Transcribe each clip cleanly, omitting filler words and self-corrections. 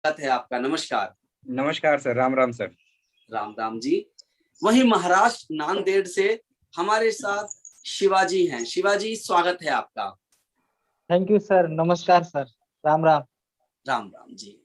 है आपका। नमस्कार। नमस्कार सर। राम राम सर। राम राम जी। वही महाराष्ट्र नांदेड़ से हमारे साथ शिवाजी हैं। शिवाजी, स्वागत है आपका। Thank you sir. नमस्कार सर। राम राम। राम राम जी।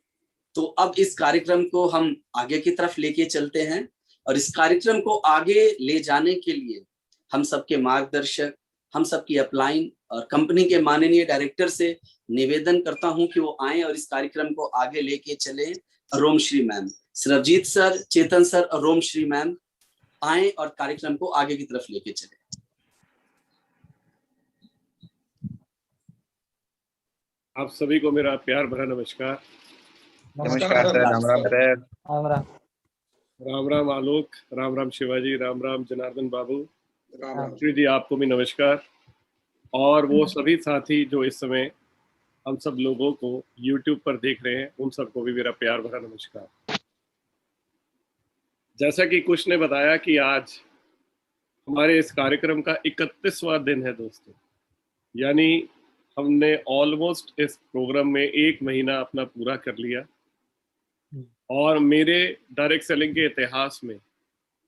तो अब इस कार्यक्रम को हम आगे की तरफ लेके चलते हैं, और इस कार्यक्रम को आगे ले जाने के लिए हम सबके मार्गदर्शक, हम सबकी अपलाइन और कंपनी के माननीय डायरेक्टर से निवेदन करता हूं कि वो आए और इस कार्यक्रम को आगे लेके चले। रोमश्री मैम, सरबजीत सर, चेतन सर और रोमश्री मैम आए और कार्यक्रम को आगे की तरफ लेके चले। आप सभी को मेरा प्यार भरा नमस्कार। नमस्कार सर। राम राम सर। राम राम। राम राम आलोक, राम राम शिवाजी, राम राम जनार्दन बाबू, राम श्री जी आपको भी नमस्कार। और वो सभी साथी जो इस समय हम सब लोगों को YouTube पर देख रहे हैं, उन सबको भी मेरा प्यार भरा नमस्कार। जैसा कि कुछ ने बताया कि आज हमारे इस कार्यक्रम का 31वां दिन है दोस्तों, यानी हमने ऑलमोस्ट इस प्रोग्राम में 1 महीना अपना पूरा कर लिया। और मेरे डायरेक्ट सेलिंग के इतिहास में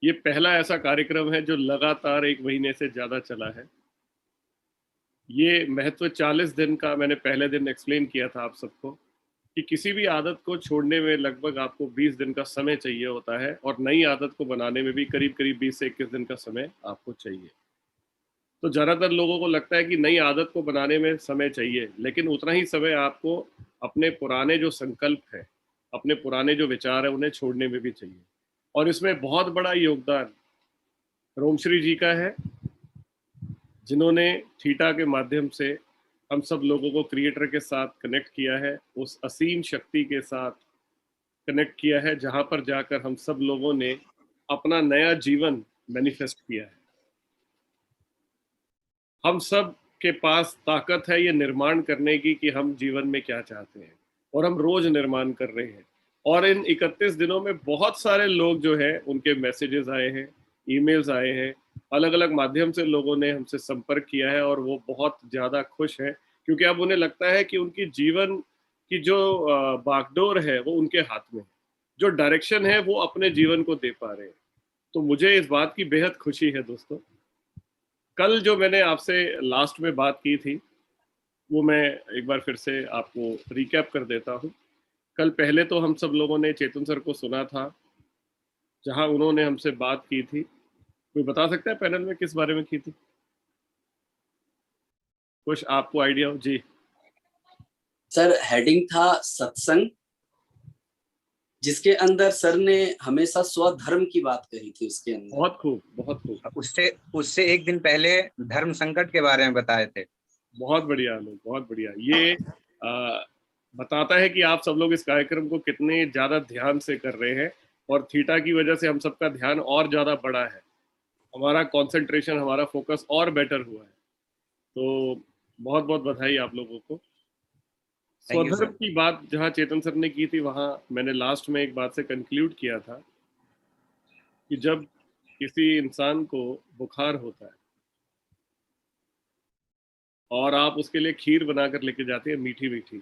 ये पहला ऐसा कार्यक्रम है जो लगातार 1 महीने से ज़्यादा चला है। ये महत्व 40 दिन का मैंने पहले दिन एक्सप्लेन किया था आप सबको कि किसी भी आदत को छोड़ने में लगभग आपको 20 दिन का समय चाहिए होता है, और नई आदत को बनाने में भी करीब करीब 20 से 21 दिन का समय आपको चाहिए। तो ज़्यादातर लोगों को लगता है कि नई आदत को बनाने में समय चाहिए, लेकिन उतना ही समय आपको अपने पुराने जो संकल्प है, अपने पुराने जो विचार है, उन्हें छोड़ने में भी चाहिए। और इसमें बहुत बड़ा योगदान रोमश्री जी का है, जिन्होंने थीटा के माध्यम से हम सब लोगों को क्रिएटर के साथ कनेक्ट किया है, उस असीम शक्ति के साथ कनेक्ट किया है, जहां पर जाकर हम सब लोगों ने अपना नया जीवन मैनिफेस्ट किया है। हम सब के पास ताकत है ये निर्माण करने की कि हम जीवन में क्या चाहते हैं, और हम रोज निर्माण कर रहे हैं। और इन 31 दिनों में बहुत सारे लोग जो है उनके मैसेजेस आए हैं, ईमेल्स आए हैं, अलग अलग माध्यम से लोगों ने हमसे संपर्क किया है, और वो बहुत ज़्यादा खुश हैं, क्योंकि अब उन्हें लगता है कि उनकी जीवन की जो बागडोर है वो उनके हाथ में है, जो डायरेक्शन है वो अपने जीवन को दे पा रहे हैं। तो मुझे इस बात की बेहद खुशी है दोस्तों। कल जो मैंने आपसे लास्ट में बात की थी, वो मैं एक बार फिर से आपको रिकैप कर देता हूँ। कल पहले तो हम सब लोगों ने चेतन सर को सुना था, जहां उन्होंने हमसे बात की थी। कोई बता सकता है पैनल में किस बारे में की थी? कुछ आपको आइडिया हो? जी सर, हेडिंग था सत्संग, जिसके अंदर सर ने हमेशा स्वधर्म की बात कही थी। उसके अंदर बहुत खूब, बहुत खूब। उससे एक दिन पहले धर्म संकट के बारे में बताए थे। बहुत बढ़िया लोग, बहुत बढ़िया। ये बताता है कि आप सब लोग इस कार्यक्रम को कितने ज्यादा ध्यान से कर रहे हैं, और थीटा की वजह से हम सबका ध्यान और ज्यादा बढ़ा है, हमारा कंसंट्रेशन, हमारा फोकस और बेटर हुआ है। तो बहुत बहुत बधाई आप लोगों को। स्वधर्म की बात जहां चेतन सर ने की थी, वहां मैंने लास्ट में एक बात से कंक्लूड किया था कि जब किसी इंसान को बुखार होता है और आप उसके लिए खीर बनाकर लेके जाते हैं, मीठी मीठी,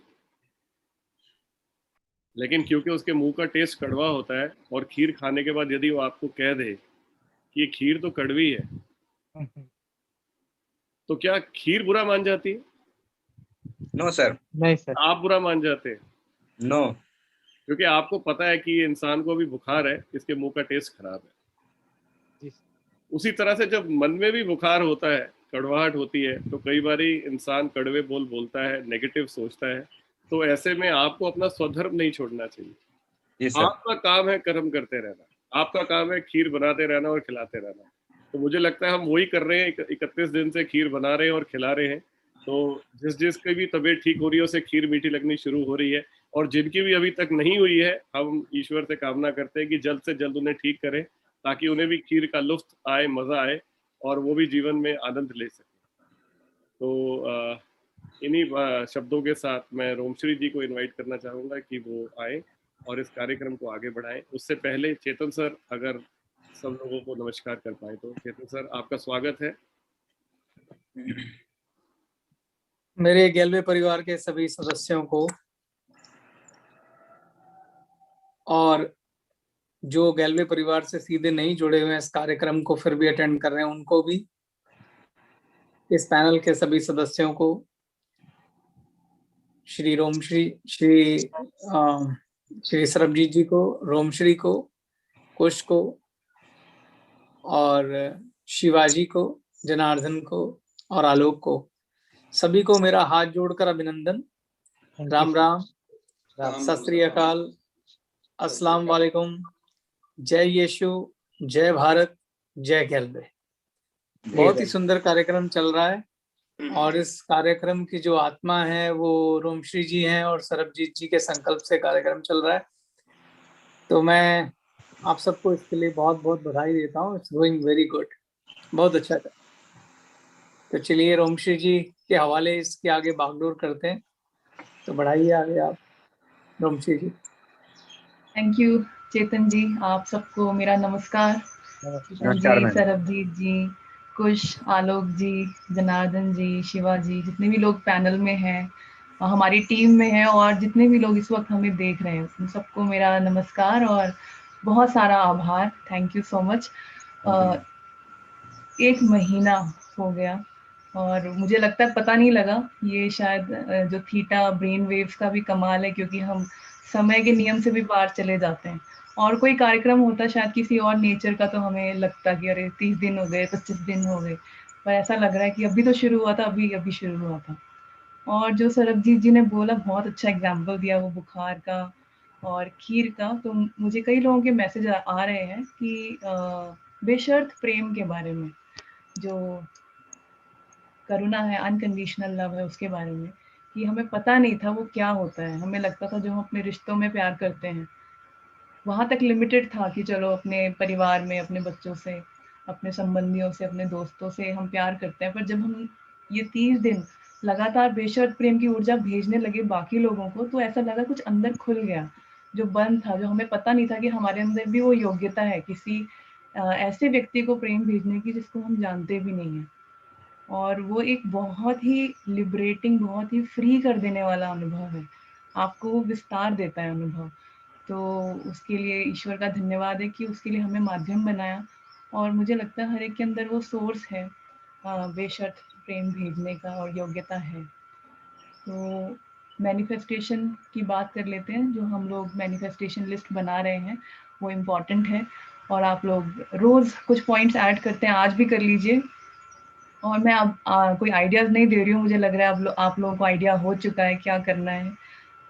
लेकिन क्योंकि उसके मुंह का टेस्ट कड़वा होता है, और खीर खाने के बाद यदि वो आपको कह दे कि ये खीर तो कड़वी है, तो क्या खीर बुरा मान जाती है? No sir. नहीं सर। आप बुरा मान जाते हैं? नो। क्योंकि आपको पता है कि ये इंसान को अभी बुखार है, इसके मुंह का टेस्ट खराब है। उसी तरह से जब मन में भी बुखार होता है, कड़वाहट होती है, तो कई बारी इंसान कड़वे बोल बोलता है, नेगेटिव सोचता है। तो ऐसे में आपको अपना स्वधर्म नहीं छोड़ना चाहिए। आपका काम है कर्म करते रहना, आपका काम है खीर बनाते रहना और खिलाते रहना। तो मुझे लगता है हम वही कर रहे हैं, 31 दिन से खीर बना रहे हैं और खिला रहे हैं। तो जिसकी भी तबीयत ठीक हो रही है उसे खीर मीठी लगनी शुरू हो रही है, और जिनकी भी अभी तक नहीं हुई है, हम ईश्वर से कामना करते हैं कि जल्द से जल्द उन्हें ठीक करें, ताकि उन्हें भी खीर का लुत्फ आए, मजा आए, और वो भी जीवन में आनंद ले सके। तो इन्हीं शब्दों के साथ मैं रोमश्री जी को इनवाइट करना चाहूँगा कि वो आए और इस कार्यक्रम को आगे बढ़ाएं। उससे पहले चेतन सर अगर सब लोगों को नमस्कार कर पाए तो। चेतन सर, आपका स्वागत है। मेरे गेलवे परिवार के सभी सदस्यों को और जो गैलवे परिवार से सीधे नहीं जुड़े हुए हैं इस कार्यक्रम को फिर भी अटेंड कर रहे हैं उनको भी, इस पैनल के सभी सदस्यों को, श्री सरबजीत जी को, रोमश्री को, कुश को और शिवाजी को, जनार्दन को और आलोक को, सभी को मेरा हाथ जोड़कर अभिनंदन। राम राम, सत श्री अकाल, अस्सलाम वालेकुम, जय यीशु, जय भारत, जय गैलवे। बहुत ही सुंदर कार्यक्रम चल रहा है और इस कार्यक्रम की जो आत्मा है वो रोमश्री जी हैं और सरबजीत जी के संकल्प से कार्यक्रम चल रहा है। तो मैं आप सबको इसके लिए बहुत बहुत बधाई देता हूँ। इट्स गोइंग वेरी गुड, बहुत अच्छा था। तो चलिए रोमश्री जी के हवाले इसके आगे बागडोर करते हैं, तो बढ़ाइए आगे आप रोमश्री जी। थैंक यू चेतन जी, आप सबको मेरा नमस्कार। नमस्कार मैम। सरबजीत जी, कुश, आलोक जी, जनार्दन जी, शिवा जी, जितने भी लोग पैनल में हैं, हमारी टीम में हैं और जितने भी लोग इस वक्त हमें देख रहे हैं, उन सबको मेरा नमस्कार और बहुत सारा आभार। Thank you so much. 1 महीना हो गया और मुझे लगता है पता नहीं लगा। ये शायद जो थीटा ब्रेन वेव्स का भी कमाल है, क्योंकि हम समय के नियम से भी पार चले जाते हैं। और कोई कार्यक्रम होता शायद किसी और नेचर का, तो हमें लगता कि अरे 30 दिन हो गए, 25 दिन हो गए, पर ऐसा लग रहा है कि अभी तो शुरू हुआ था, अभी शुरू हुआ था। और जो सरबजीत जी ने बोला, बहुत अच्छा एग्जाम्पल दिया वो बुखार का और खीर का। तो मुझे कई लोगों के मैसेज आ रहे हैं कि बेशर्त प्रेम के बारे में, जो करुणा है, अनकंडीशनल लव है, उसके बारे में, कि हमें पता नहीं था वो क्या होता है। हमें लगता था जो हम अपने रिश्तों में प्यार करते हैं वहाँ तक लिमिटेड था कि चलो अपने परिवार में, अपने बच्चों से, अपने संबंधियों से, अपने दोस्तों से हम प्यार करते हैं। पर जब हम ये 30 दिन लगातार बेशर्त प्रेम की ऊर्जा भेजने लगे बाकी लोगों को, तो ऐसा लगा कुछ अंदर खुल गया जो बंद था, जो हमें पता नहीं था कि हमारे अंदर भी वो योग्यता है किसी ऐसे व्यक्ति को प्रेम भेजने की जिसको हम जानते भी नहीं हैं। और वो एक बहुत ही लिबरेटिंग, बहुत ही फ्री कर देने वाला अनुभव है। आपको वो विस्तार देता है अनुभव। तो उसके लिए ईश्वर का धन्यवाद है कि उसके लिए हमें माध्यम बनाया। और मुझे लगता है हर एक के अंदर वो सोर्स है बेशर्त प्रेम भेजने का और योग्यता है। तो मैनिफेस्टेशन की बात कर लेते हैं। जो हम लोग मैनिफेस्टेशन लिस्ट बना रहे हैं वो इम्पॉर्टेंट है और आप लोग रोज़ कुछ पॉइंट्स ऐड करते हैं, आज भी कर लीजिए। और मैं अब कोई आइडियाज़ नहीं दे रही हूँ, मुझे लग रहा है आप लोगों को आइडिया हो चुका है क्या करना है।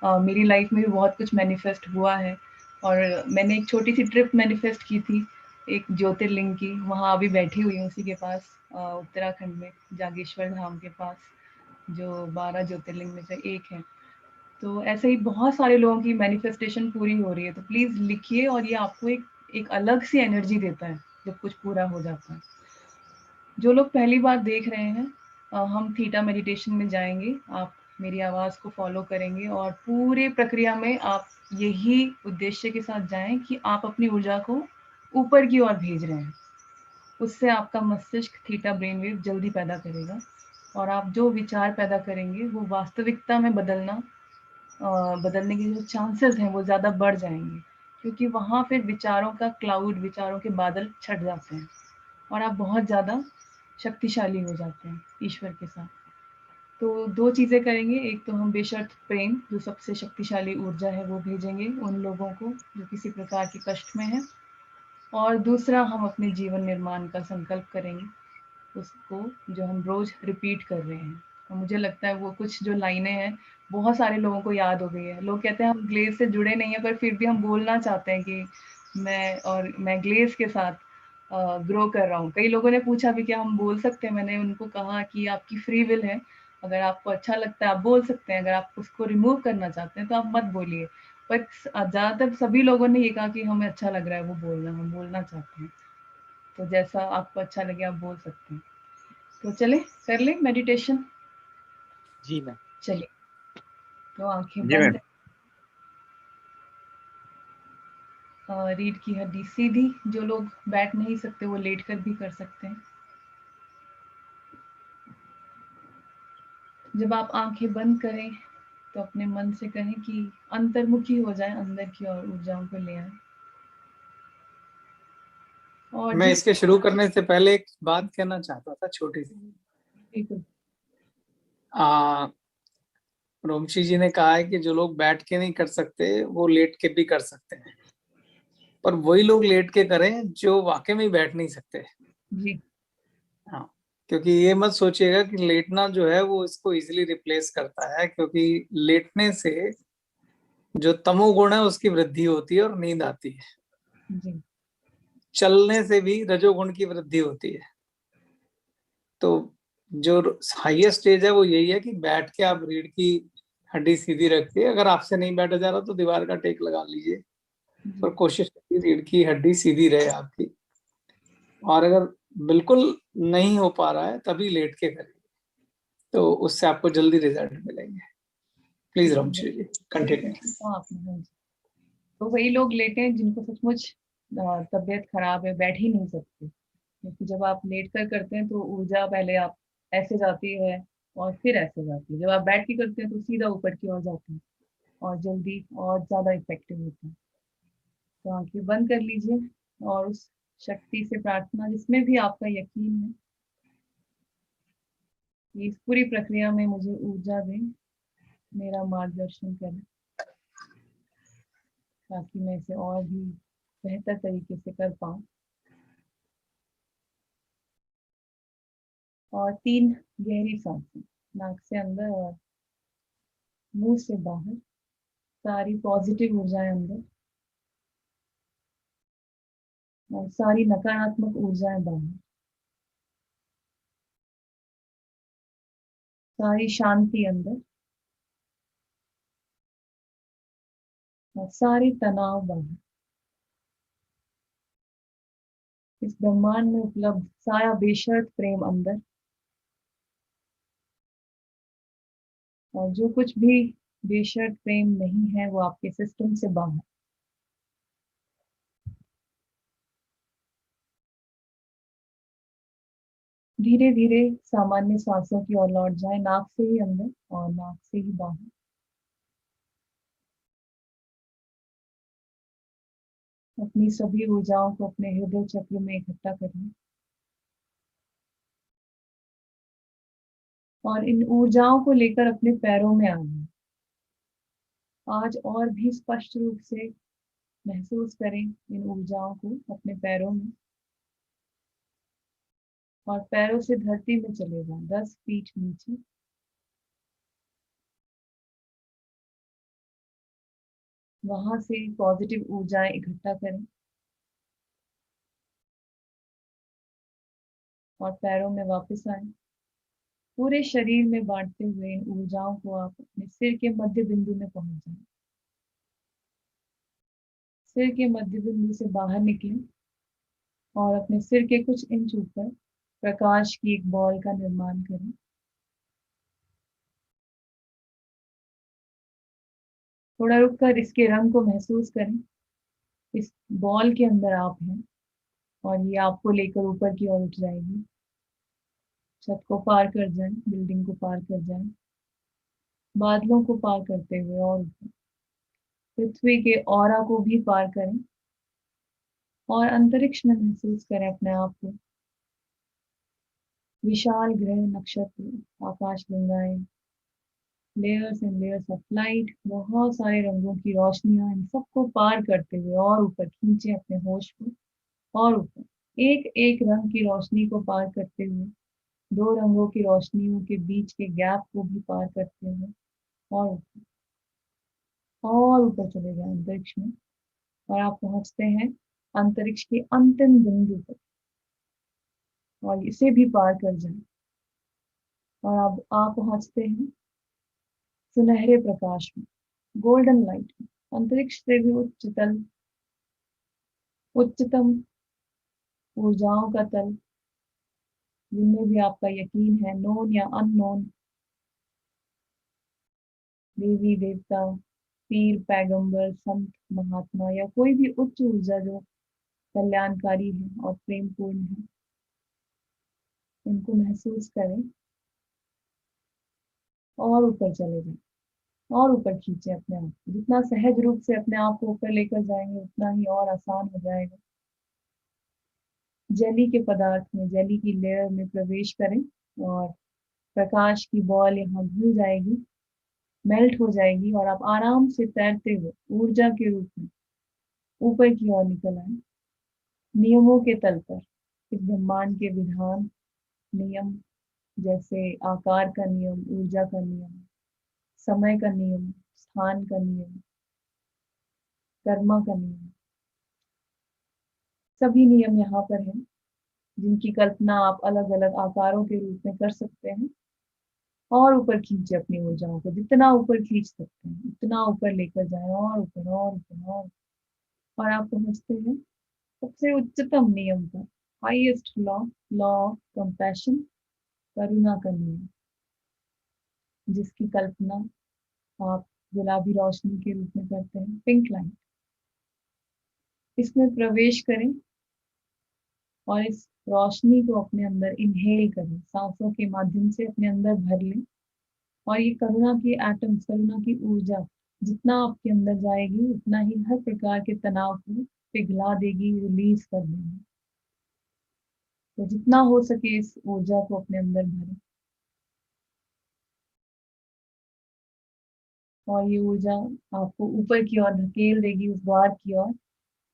मेरी लाइफ में भी बहुत कुछ मैनिफेस्ट हुआ है और मैंने एक छोटी सी ट्रिप मैनिफेस्ट की थी एक ज्योतिर्लिंग की। वहाँ अभी बैठी हुई हूँ उसी के पास, उत्तराखंड में जागेश्वर धाम के पास, जो 12 ज्योतिर्लिंग में से एक है। तो ऐसे ही बहुत सारे लोगों की मैनिफेस्टेशन पूरी हो रही है। तो प्लीज़ लिखिए, और ये आपको एक अलग सी एनर्जी देता है जब कुछ पूरा हो जाता है। जो लोग पहली बार देख रहे हैं, हम थीटा मेडिटेशन में जाएंगे, आप मेरी आवाज़ को फॉलो करेंगे और पूरे प्रक्रिया में आप यही उद्देश्य के साथ जाएं कि आप अपनी ऊर्जा को ऊपर की ओर भेज रहे हैं। उससे आपका मस्तिष्क थीटा ब्रेन वेव जल्दी पैदा करेगा और आप जो विचार पैदा करेंगे वो वास्तविकता में बदलने के जो चांसेस हैं वो ज़्यादा बढ़ जाएंगे, क्योंकि वहाँ फिर विचारों का क्लाउड, विचारों के बादल छट जाते हैं और आप बहुत ज़्यादा शक्तिशाली हो जाते हैं ईश्वर के साथ। तो 2 चीज़ें करेंगे, एक तो हम बेशर्त प्रेम, जो सबसे शक्तिशाली ऊर्जा है, वो भेजेंगे उन लोगों को जो किसी प्रकार के कष्ट में हैं, और दूसरा हम अपने जीवन निर्माण का संकल्प करेंगे, उसको जो हम रोज़ रिपीट कर रहे हैं। और मुझे लगता है वो कुछ जो लाइनें हैं बहुत सारे लोगों को याद हो गई है। लोग कहते हैं हम ग्लेज से जुड़े नहीं हैं, पर फिर भी हम बोलना चाहते हैं कि मैं ग्लेज के साथ ग्रो कर रहा हूँ। कई लोगों ने पूछा भी क्या हम बोल सकते हैं, मैंने उनको कहा कि आपकी फ्री विल है, अगर आपको अच्छा लगता है आप बोल सकते हैं, अगर आप उसको रिमूव करना चाहते हैं तो आप मत बोलिए। पर ज़्यादातर सभी लोगों ने ये कहा कि हमें अच्छा लग रहा है वो बोलना, हम बोलना चाहते हैं। तो जैसा आपको अच्छा लगे आप बोल सकते हैं। तो चले कर ले मेडिटेशन। जी मैम। चलिए, तो आंखें जी बंद, मैम। रीढ़ की हड्डी सीधी। जो लोग बैठ नहीं सकते वो लेट कर भी कर सकते हैं। जब आप आंखें बंद करें तो अपने मन से कहें कि अंतर्मुखी हो जाए, अंदर की ओर ऊर्जाओं को ले आए। और मैं इसके शुरू करने से पहले एक बात कहना चाहता था, छोटी सी। बिल्कुल रोमशी जी ने कहा है कि जो लोग बैठ के नहीं कर सकते वो लेट के भी कर सकते हैं, पर वही लोग लेट के करें जो वाकई में बैठ नहीं सकते। जी हाँ, क्योंकि ये मत सोचिएगा कि लेटना जो है वो इसको इजीली रिप्लेस करता है, क्योंकि लेटने से जो तमोगुण है उसकी वृद्धि होती है और नींद आती है। जी चलने से भी रजोगुण की वृद्धि होती है। तो जो हाईएस्ट स्टेज है वो यही है कि बैठ के आप रीढ़ की हड्डी सीधी रखिए। अगर आपसे नहीं बैठा जा रहा तो दीवार का टेक लगा लीजिए, पर कोशिश करिए रीढ़ की हड्डी सीधी रहे आपकी। और अगर बिल्कुल नहीं हो पा रहा है तभी लेट के करिए, तो उससे आपको जल्दी रिजल्ट मिलेंगे। Please Romshi ji continue. आपने तो वही लोग लेटे हैं जिनको सचमुच तबीयत खराब है, बैठ ही नहीं सकते, क्योंकि जब आप लेट कर करते हैं तो ऊर्जा पहले आप ऐसे जाती है और फिर ऐसे जाती है। जब आप बैठ के करते हैं तो सीधा ऊपर की ओर जाती है और जल्दी और ज्यादा इफेक्टिव होता है। तो आंखें बंद कर लीजिए और उस शक्ति से प्रार्थना जिसमें भी आपका यकीन है कि इस पूरी प्रक्रिया में मुझे ऊर्जा दें, मेरा मार्गदर्शन करें, ताकि मैं इसे और भी बेहतर तरीके से कर पाऊँ। और 3 गहरी सांसें, नाक से अंदर और मुंह से बाहर, सारी पॉजिटिव ऊर्जाएं अंदर और सारी नकारात्मक ऊर्जाएं बाहर, सारी शांति अंदर और सारी तनाव बाहर। इस ब्रह्मांड में उपलब्ध सारा बेशर्त प्रेम अंदर, और जो कुछ भी बेशर्त प्रेम नहीं है वो आपके सिस्टम से बाहर। धीरे धीरे सामान्य सांसों की ओर लौट जाए, नाक से ही अंदर और नाक से ही बाहर। अपनी सभी ऊर्जाओं को अपने हृदय चक्र में इकट्ठा करें और इन ऊर्जाओं को लेकर अपने पैरों में आना। आज और भी स्पष्ट रूप से महसूस करें इन ऊर्जाओं को अपने पैरों में, और पैरों से धरती में चले जाएं 10 फीट नीचे। वहां से पॉजिटिव ऊर्जाएं इकट्ठा करें और पैरों में वापस आए। पूरे शरीर में बांटते हुए इन ऊर्जाओं को आप अपने सिर के मध्य बिंदु में पहुंच जाएं। सिर के मध्य बिंदु से बाहर निकलें और अपने सिर के कुछ इंच ऊपर प्रकाश की एक बॉल का निर्माण करें। थोड़ा रुककर इसके रंग को महसूस करें। इस बॉल के अंदर आप हैं और ये आपको लेकर ऊपर की ओर उठ जाएगी। छत को पार कर जाएं, बिल्डिंग को पार कर जाएं, बादलों को पार करते हुए और पृथ्वी के ऑरा को भी पार करें और अंतरिक्ष में महसूस करें अपने आप को। विशाल ग्रह, नक्षत्र, आकाश गंगाएं, layers and layers of light, बहुत सारे रंगों की रोशनियां, इन सबको पार करते हुए और ऊपर खींचे अपने होश को और ऊपर। एक एक रंग की रोशनी को पार करते हुए, 2 रंगों की रोशनियों के बीच के गैप को भी पार करते हुए और ऊपर चले जाए अंतरिक्ष में, और आप पहुंचते हैं अंतरिक्ष के अंतिम बिंदु पर और इसे भी पार कर जाए और अब आप पहुंचते हैं सुनहरे प्रकाश में, गोल्डन लाइट में, अंतरिक्ष से भी उच्चतम ऊर्जाओं का तल, जिनमें भी आपका यकीन है, नोन या अननोन, देवी देवता, पीर, पैगंबर, संत, महात्मा या कोई भी उच्च ऊर्जा जो कल्याणकारी है और प्रेमपूर्ण है, उनको महसूस करें और ऊपर चले जाएं। और ऊपर खींचे अपने आप को। जितना सहज रूप से अपने आप को ऊपर लेकर जाएंगे उतना ही और आसान हो जाएगा। जली के पदार्थ में, जली की लेयर में प्रवेश करें और प्रकाश की बॉल यहाँ घुल जाएगी, मेल्ट हो जाएगी और आप आराम से तैरते हुए ऊर्जा के रूप में ऊपर की ओर निकल आए, नियमों के तल पर। इस ब्रह्मांड के विधान, नियम, जैसे आकार का नियम, ऊर्जा का नियम, समय का नियम, स्थान का नियम, कर्मा का नियम, सभी नियम यहाँ पर हैं, जिनकी कल्पना आप अलग अलग आकारों के रूप में कर सकते हैं। और ऊपर खींचे अपनी ऊर्जाओं को, जितना ऊपर खींच सकते हैं उतना ऊपर लेकर जाए, और ऊपर और ऊपर और आप पहुंचते हैं सबसे उच्चतम नियम पर, highest law, law of compassion, करुणा का नियम, जिसकी कल्पना आप गुलाबी रोशनी के रूप में करते हैं, पिंक लाइट। इसमें प्रवेश करें और इस रोशनी को अपने अंदर इनहेल करें, सांसों के माध्यम से अपने अंदर भर लें। और ये करुणा की एटम्स, करुणा की ऊर्जा जितना आपके अंदर जाएगी उतना ही हर प्रकार के तनाव को पिघला देगी, रिलीज कर देगी। तो जितना हो सके इस ऊर्जा को अपने अंदर भरें और ये ऊर्जा आपको ऊपर की ओर धकेल देगी, उस द्वार की ओर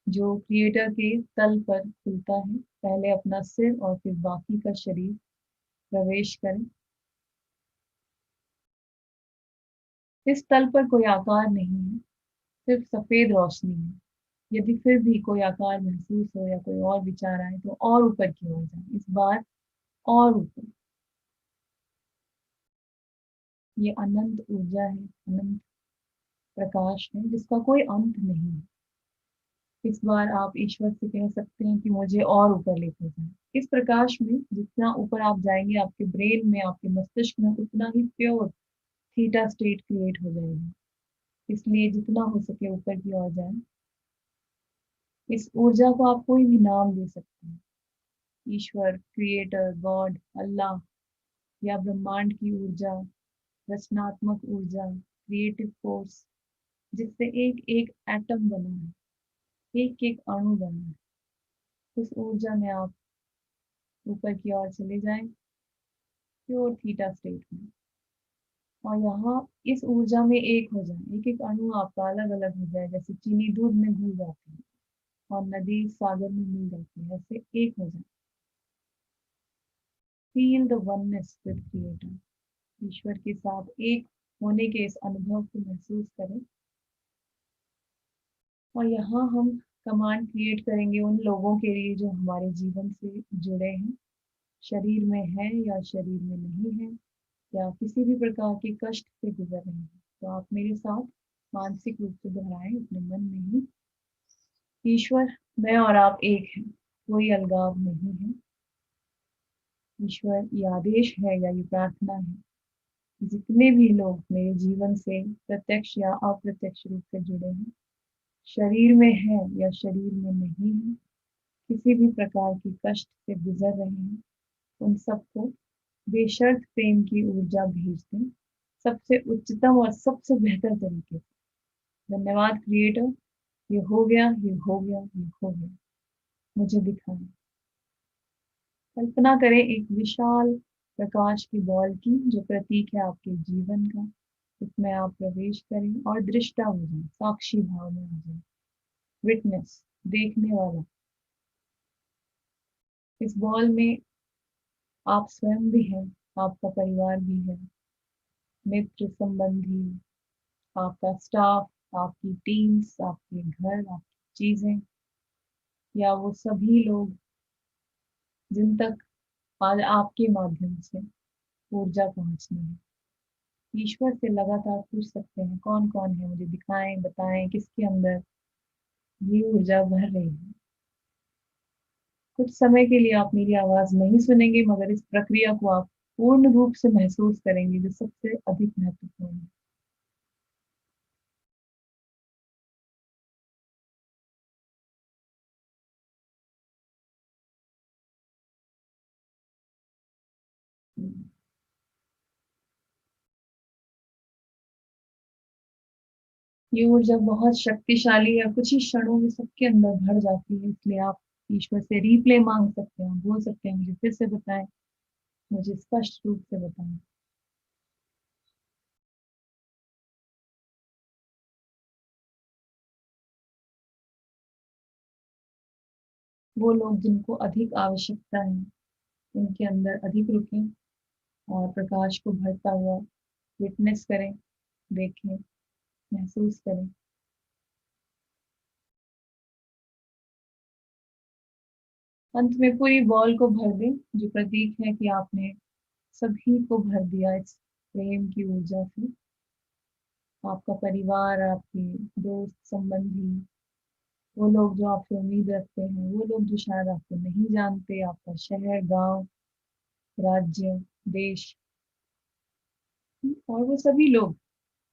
जो क्रिएटर के तल पर खुलता है। पहले अपना सिर और फिर बाकी का शरीर प्रवेश करें। इस तल पर कोई आकार नहीं है, सिर्फ सफेद रोशनी है। यदि फिर भी कोई आकार महसूस हो या कोई और विचार आए तो और ऊपर की ओर जाए, इस बार और ऊपर। ये अनंत ऊर्जा है, अनंत प्रकाश है, जिसका कोई अंत नहीं है। इस बार आप ईश्वर से कह सकते हैं कि मुझे और ऊपर लेकर जाए। इस प्रकाश में जितना ऊपर आप जाएंगे, आपके ब्रेन में, आपके मस्तिष्क में उतना ही प्योर थीटा स्टेट क्रिएट हो जाएगी। इसलिए जितना हो सके ऊपर की ओर जाए। इस ऊर्जा को आप कोई भी नाम दे सकते हैं, ईश्वर, क्रिएटर, गॉड, अल्लाह या ब्रह्मांड की ऊर्जा, रचनात्मक ऊर्जा, क्रिएटिव फोर्स, जिससे एक एक एटम बना है, एक एक अणु बना है। उस ऊर्जा में आप ऊपर की ओर चले जाएं, प्योर थीटा स्टेट में, और यहाँ इस ऊर्जा में एक हो जाए। एक एक अणु आपका अलग अलग हो जाए, जैसे चीनी दूध में घुल जाती है और नदी सागर में मिल जाती है, ऐसे एक हो जाए। Feel the oneness with creator, ईश्वर के साथ एक होने के इस अनुभव को महसूस करें। और यहाँ हम कमांड क्रिएट करेंगे उन लोगों के लिए जो हमारे जीवन से जुड़े हैं, शरीर में है या शरीर में नहीं है, या किसी भी प्रकार के कष्ट से गुजर रहे हैं। तो आप मेरे साथ मानसिक रूप से दोहराएं अपने मन में ही, ईश्वर, मैं और आप एक हैं, कोई अलगाव नहीं है। ईश्वर, ये आदेश है या ये प्रार्थना है, जितने भी लोग मेरे जीवन से प्रत्यक्ष या अप्रत्यक्ष रूप से जुड़े हैं, शरीर में है या शरीर में नहीं है, किसी भी प्रकार की कष्ट से गुजर रहे हैं, उन सबको बेशर्त प्रेम की ऊर्जा भेज दें, सबसे उच्चतम और सबसे बेहतर तरीके से। धन्यवाद क्रिएटर, ये हो गया, ये हो गया, ये हो गया, मुझे दिखाएं। कल्पना करें एक विशाल प्रकाश की बॉल की, जो प्रतीक है आपके जीवन का। इसमें आप प्रवेश करें और दृष्टा हो जाए, साक्षी भाव में आ जाए, विटनेस, देखने वाला। इस बॉल में आप स्वयं भी हैं, आपका परिवार भी है, मित्र, संबंधी, आपका स्टाफ, आपकी टीम्स, आपके घर, आपकी चीजें, या वो सभी लोग जिन तक आज आपके माध्यम से ऊर्जा पहुंचनी है। ईश्वर से लगातार पूछ सकते हैं कौन कौन है, मुझे दिखाएं, बताएं किसके अंदर ये ऊर्जा भर रही है। कुछ समय के लिए आप मेरी आवाज नहीं सुनेंगे, मगर इस प्रक्रिया को आप पूर्ण रूप से महसूस करेंगे, जो सबसे अधिक महत्वपूर्ण है। ये ऊर्जा बहुत शक्तिशाली है, कुछ ही क्षणों में सबके अंदर भर जाती है। इसलिए आप ईश्वर से रिप्ले मांग सकते हैं, बोल सकते हैं मुझे फिर से बताएं, मुझे स्पष्ट रूप से बताएं। वो लोग जिनको अधिक आवश्यकता है उनके अंदर अधिक रुकें और प्रकाश को भरता हुआ विटनेस करें, देखें, महसूस करें। अंत में पूरी बॉल को भर दें, जो प्रतीक है कि आपने सभी को भर दिया इस प्रेम की ऊर्जा से। आपका परिवार, आपके दोस्त, संबंधी, वो लोग जो आपसे उम्मीद रखते हैं, वो लोग जो शायद आपको नहीं जानते, आपका शहर, गांव, राज्य, देश, और वो सभी लोग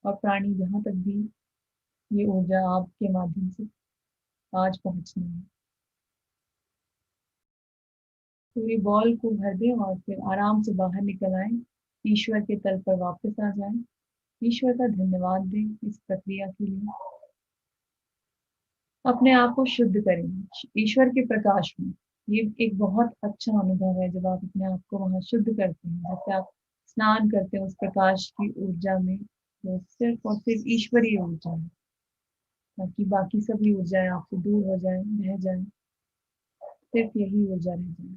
और प्राणी जहां तक भी ये ऊर्जा आपके माध्यम से आज पहुंचनी है। पूरी बॉल को भर दें और फिर आराम से बाहर निकल आए, ईश्वर के तल पर वापस आ जाएं। ईश्वर का धन्यवाद दें इस प्रक्रिया के लिए। अपने आप को शुद्ध करें ईश्वर के प्रकाश में। ये एक बहुत अच्छा अनुभव है जब आप अपने आप को वहां शुद्ध करते हैं, जैसे आप स्नान करते हैं उस प्रकाश की ऊर्जा में। तो सिर्फ और सिर्फ ईश्वरीय ऊर्जा है, ताकि बाकी सभी ऊर्जाएं आपसे दूर हो जाएं, रह जाएं, सिर्फ यही ऊर्जा रह जाए।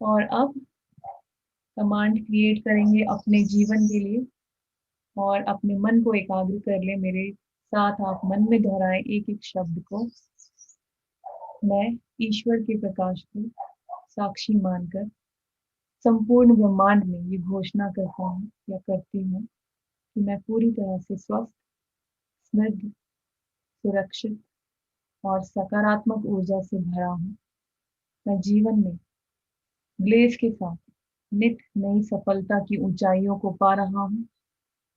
और अब कमांड क्रिएट करेंगे अपने जीवन के लिए और अपने मन को एकाग्र कर ले। मेरे साथ आप मन में दोहराएं एक एक शब्द को। मैं ईश्वर के प्रकाश को साक्षी मानकर संपूर्ण ब्रह्मांड में ये घोषणा करता हूँ या करती हूँ कि मैं पूरी तरह से स्वस्थ, समृद्ध, सुरक्षित और सकारात्मक ऊर्जा से भरा हूँ। मैं जीवन में ग्लेज के साथ नित नई सफलता की ऊंचाइयों को पा रहा हूँ।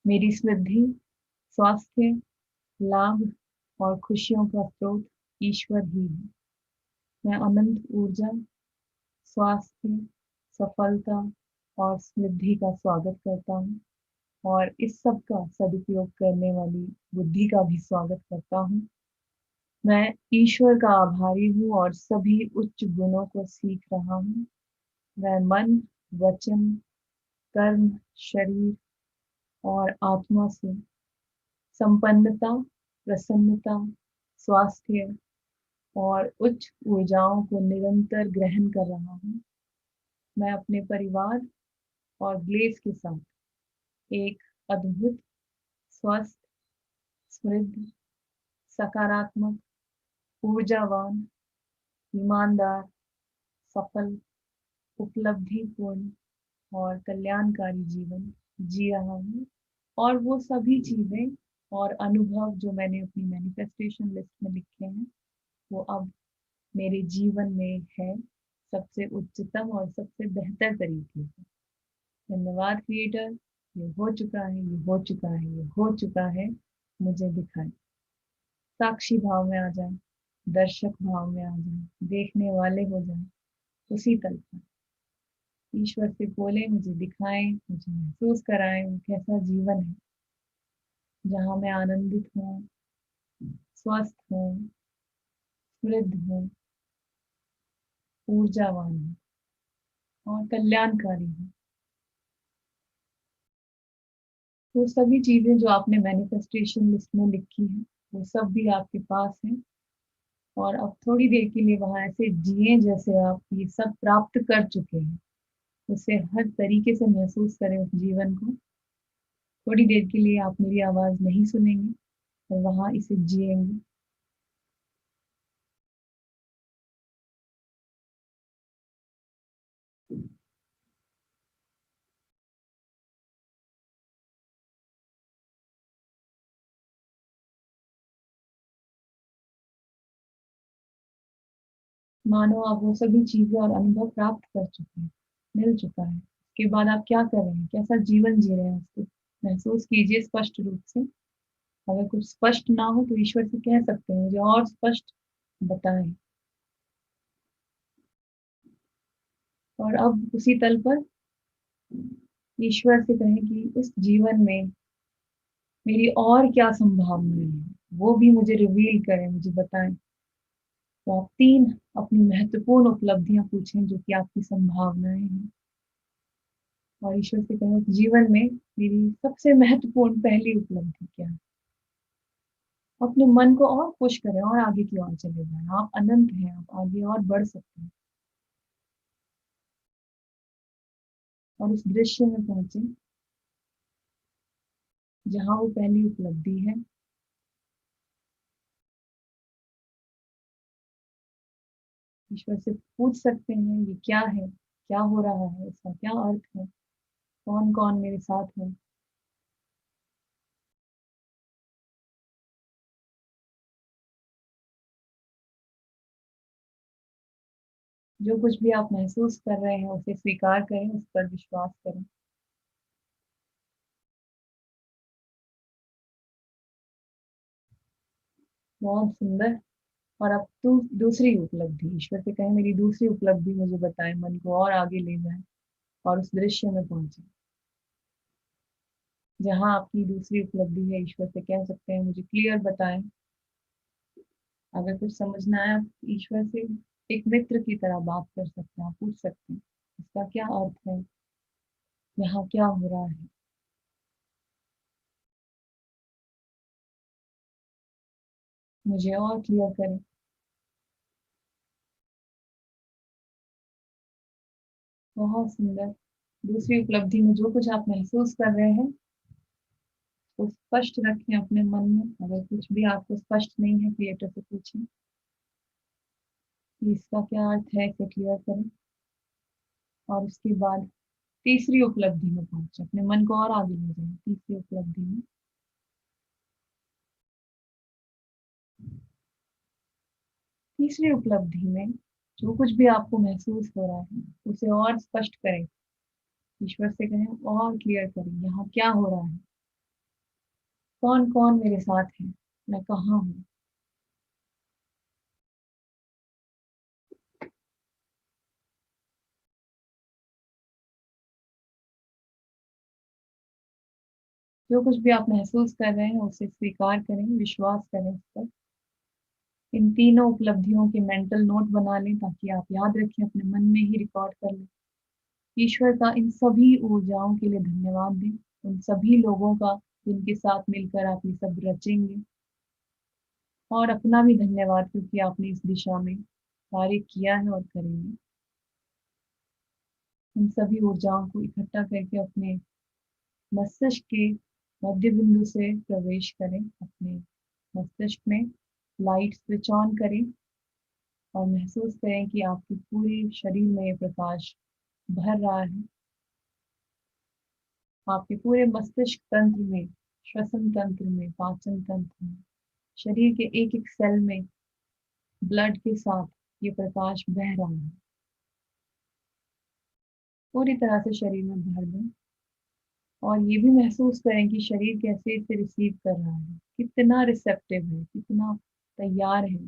मेरी समृद्धि, स्वास्थ्य, लाभ और खुशियों का स्रोत ईश्वर ही है। मैं अनंत ऊर्जा, स्वास्थ्य, सफलता और समृद्धि का स्वागत करता हूँ और इस सब का सदुपयोग करने वाली बुद्धि का भी स्वागत करता हूँ। मैं ईश्वर का आभारी हूँ और सभी उच्च गुणों को सीख रहा हूँ। मैं मन, वचन, कर्म, शरीर और आत्मा से संपन्नता, प्रसन्नता, स्वास्थ्य और उच्च ऊर्जाओं को निरंतर ग्रहण कर रहा हूँ। मैं अपने परिवार और ग्लेज के साथ एक अद्भुत, स्वस्थ, समृद्ध, सकारात्मक, ऊर्जावान, ईमानदार, सफल, उपलब्धिपूर्ण और कल्याणकारी जीवन जी रहा हूँ। और वो सभी चीजें और अनुभव जो मैंने अपनी मैनिफेस्टेशन लिस्ट में लिखे हैं, वो अब मेरे जीवन में है, सबसे उच्चतम और सबसे बेहतर तरीके से। धन्यवाद क्रिएटर, ये हो चुका है, ये हो चुका है, ये हो चुका है, मुझे दिखाए। साक्षी भाव में आ जाए, दर्शक भाव में आ जाए, देखने वाले हो जाए उसी तल पर। ईश्वर से बोले, मुझे दिखाएं, मुझे महसूस कराएं वो कैसा जीवन है जहाँ मैं आनंदित हूँ, स्वस्थ हूँ, समृद्ध हूँ, ऊर्जावान हूँ और कल्याणकारी हूँ। वो सभी चीजें जो आपने मैनिफेस्टेशन लिस्ट में लिखी हैं, वो सब भी आपके पास है। और अब थोड़ी देर के लिए वहां ऐसे जिए जैसे आप ये सब प्राप्त कर चुके हैं। उसे हर तरीके से महसूस करें उस जीवन को। थोड़ी देर के लिए आप मेरी आवाज नहीं सुनेंगे और वहां इसे जिएंगे। मानो आप वो सभी चीजें और अनुभव प्राप्त कर चुके हैं, मिल चुका है। उसके बाद आप क्या कर रहे हैं, कैसा जीवन जी रहे हैं, उसको महसूस कीजिए स्पष्ट रूप से। अगर कुछ स्पष्ट ना हो तो ईश्वर से कह सकते हैं, मुझे और स्पष्ट बताएं। और अब उसी तल पर ईश्वर से कहें कि उस जीवन में मेरी और क्या संभावनाएं हैं वो भी मुझे रिवील करें, मुझे बताएं। तो आप 3 अपनी महत्वपूर्ण उपलब्धियां पूछें जो कि आपकी संभावनाएं हैं, और ईश्वर से कहें जीवन में मेरी सबसे महत्वपूर्ण पहली उपलब्धि क्या है। अपने मन को और पुश करें और आगे की ओर चले जाएं। आप अनंत हैं, आप आगे और बढ़ सकते हैं। और उस दृश्य में पहुंचे जहां वो पहली उपलब्धि है। ईश्वर से पूछ सकते हैं ये क्या है, क्या हो रहा है, इसका क्या अर्थ है, कौन कौन मेरे साथ है। जो कुछ भी आप महसूस कर रहे हैं उसे स्वीकार करें, उस पर विश्वास करें। बहुत सुंदर। और अब दूसरी उपलब्धि, ईश्वर से कहें मेरी दूसरी उपलब्धि मुझे बताएं, मन को और आगे ले जाएं और उस दृश्य में पहुंचे जहां आपकी दूसरी उपलब्धि है। ईश्वर से कह सकते हैं मुझे क्लियर बताएं। अगर कुछ समझना है आप ईश्वर से एक मित्र की तरह बात कर सकते हैं, आप पूछ सकते हैं इसका क्या अर्थ है, यहाँ क्या हो रहा है। मुझे और क्लियर करें। बहुत सुंदर। दूसरी उपलब्धि में जो कुछ आप महसूस कर रहे हैं तो स्पष्ट रखें अपने मन में। अगर कुछ भी आपको स्पष्ट नहीं है क्रिएटर से पूछें कि इसका क्या अर्थ है, इसे क्लियर करें। और उसके बाद तीसरी उपलब्धि में पहुंचे, अपने मन को और आगे ले जाएं। तीसरी उपलब्धि में तीसरी उपलब्धि में जो कुछ भी आपको महसूस हो रहा है उसे और स्पष्ट करें। ईश्वर से कहें और क्लियर करें यहाँ क्या हो रहा है, कौन कौन मेरे साथ है, मैं कहाँ हूँ। जो कुछ भी आप महसूस कर रहे हैं उसे स्वीकार करें, विश्वास करें उस पर। इन तीनों उपलब्धियों के मेंटल नोट बना लें ताकि आप याद रखें, अपने मन में ही रिकॉर्ड कर लें। ईश्वर का इन सभी ऊर्जाओं के लिए धन्यवाद दें, उन सभी लोगों का जिनके साथ मिलकर आप ये सब रचेंगे। और अपना भी धन्यवाद क्योंकि आपने इस दिशा में कार्य किया है और करेंगे। इन सभी ऊर्जाओं को इकट्ठा करके अपने मस्तिष्क के मध्य बिंदु से प्रवेश करें। अपने मस्तिष्क में लाइट स्विच ऑन करें और महसूस करें कि आपके पूरे शरीर में ये प्रकाश भर रहा है। आपके पूरे मस्तिष्क तंत्र में, श्वसन तंत्र में, पाचन तंत्र में, शरीर के एक एक सेल में ब्लड के साथ ये प्रकाश बह रहा है। पूरी तरह से शरीर में भर दें और ये भी महसूस करें कि शरीर कैसे इसे रिसीव कर रहा है, कितना रिसेप्टिव है, कितना तैयार है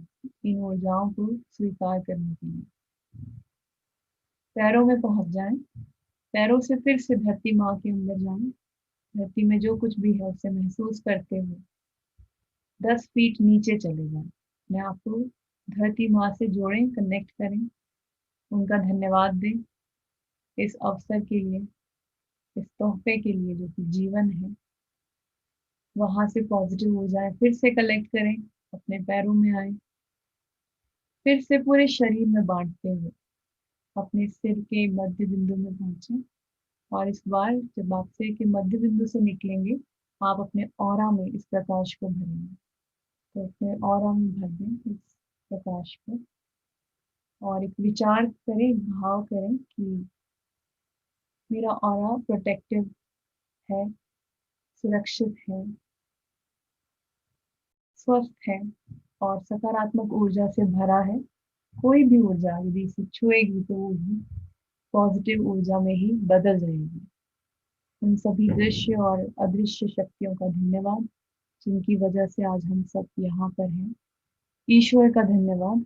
इन ऊर्जाओं को स्वीकार करने के लिए। पैरों में पहुंच जाएं, पैरों से फिर से धरती माँ के अंदर जाएं। धरती में जो कुछ भी है उसे महसूस करते हुए 10 फीट नीचे चले जाएं। मैं आपको धरती माँ से जोड़ें, कनेक्ट करें, उनका धन्यवाद दें इस अवसर के लिए, इस तोहफे के लिए जो कि जीवन है। वहां से पॉजिटिव हो जाए, फिर से कलेक्ट करें, अपने पैरों में आए, फिर से पूरे शरीर में बांटते हुए अपने सिर के मध्य बिंदु में पहुंचे। और इस बार जब आप सिर के मध्य बिंदु से निकलेंगे आप अपने ऑरा में इस प्रकाश को भरेंगे। तो अपने ऑरा में भर दें इस प्रकाश को और एक विचार करें, भाव करें कि मेरा ऑरा प्रोटेक्टिव है, सुरक्षित है, स्वस्थ है और सकारात्मक ऊर्जा से भरा है। कोई भी ऊर्जा यदि इसे छुएगी तो वो भी पॉजिटिव ऊर्जा में ही बदल जाएगी। उन सभी दृश्य और अदृश्य शक्तियों का धन्यवाद जिनकी वजह से आज हम सब यहाँ पर हैं। ईश्वर का धन्यवाद,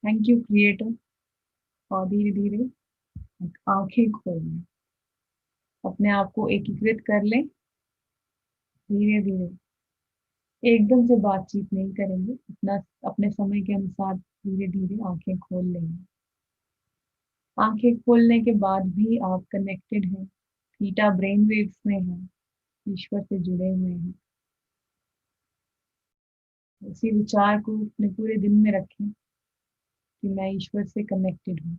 थैंक यू क्रिएटर। और धीरे धीरे आंखें खोलें, अपने आप को एकीकृत कर लें धीरे धीरे, एकदम से बातचीत नहीं करेंगे, अपना अपने समय के अनुसार धीरे धीरे आंखें खोल लेंगे। आंखें खोलने के बाद भी आप कनेक्टेड हैं, थीटा ब्रेन वेव्स में हैं, ईश्वर से जुड़े हुए हैं। उसी विचार को अपने पूरे दिन में रखें कि मैं ईश्वर से कनेक्टेड हूँ।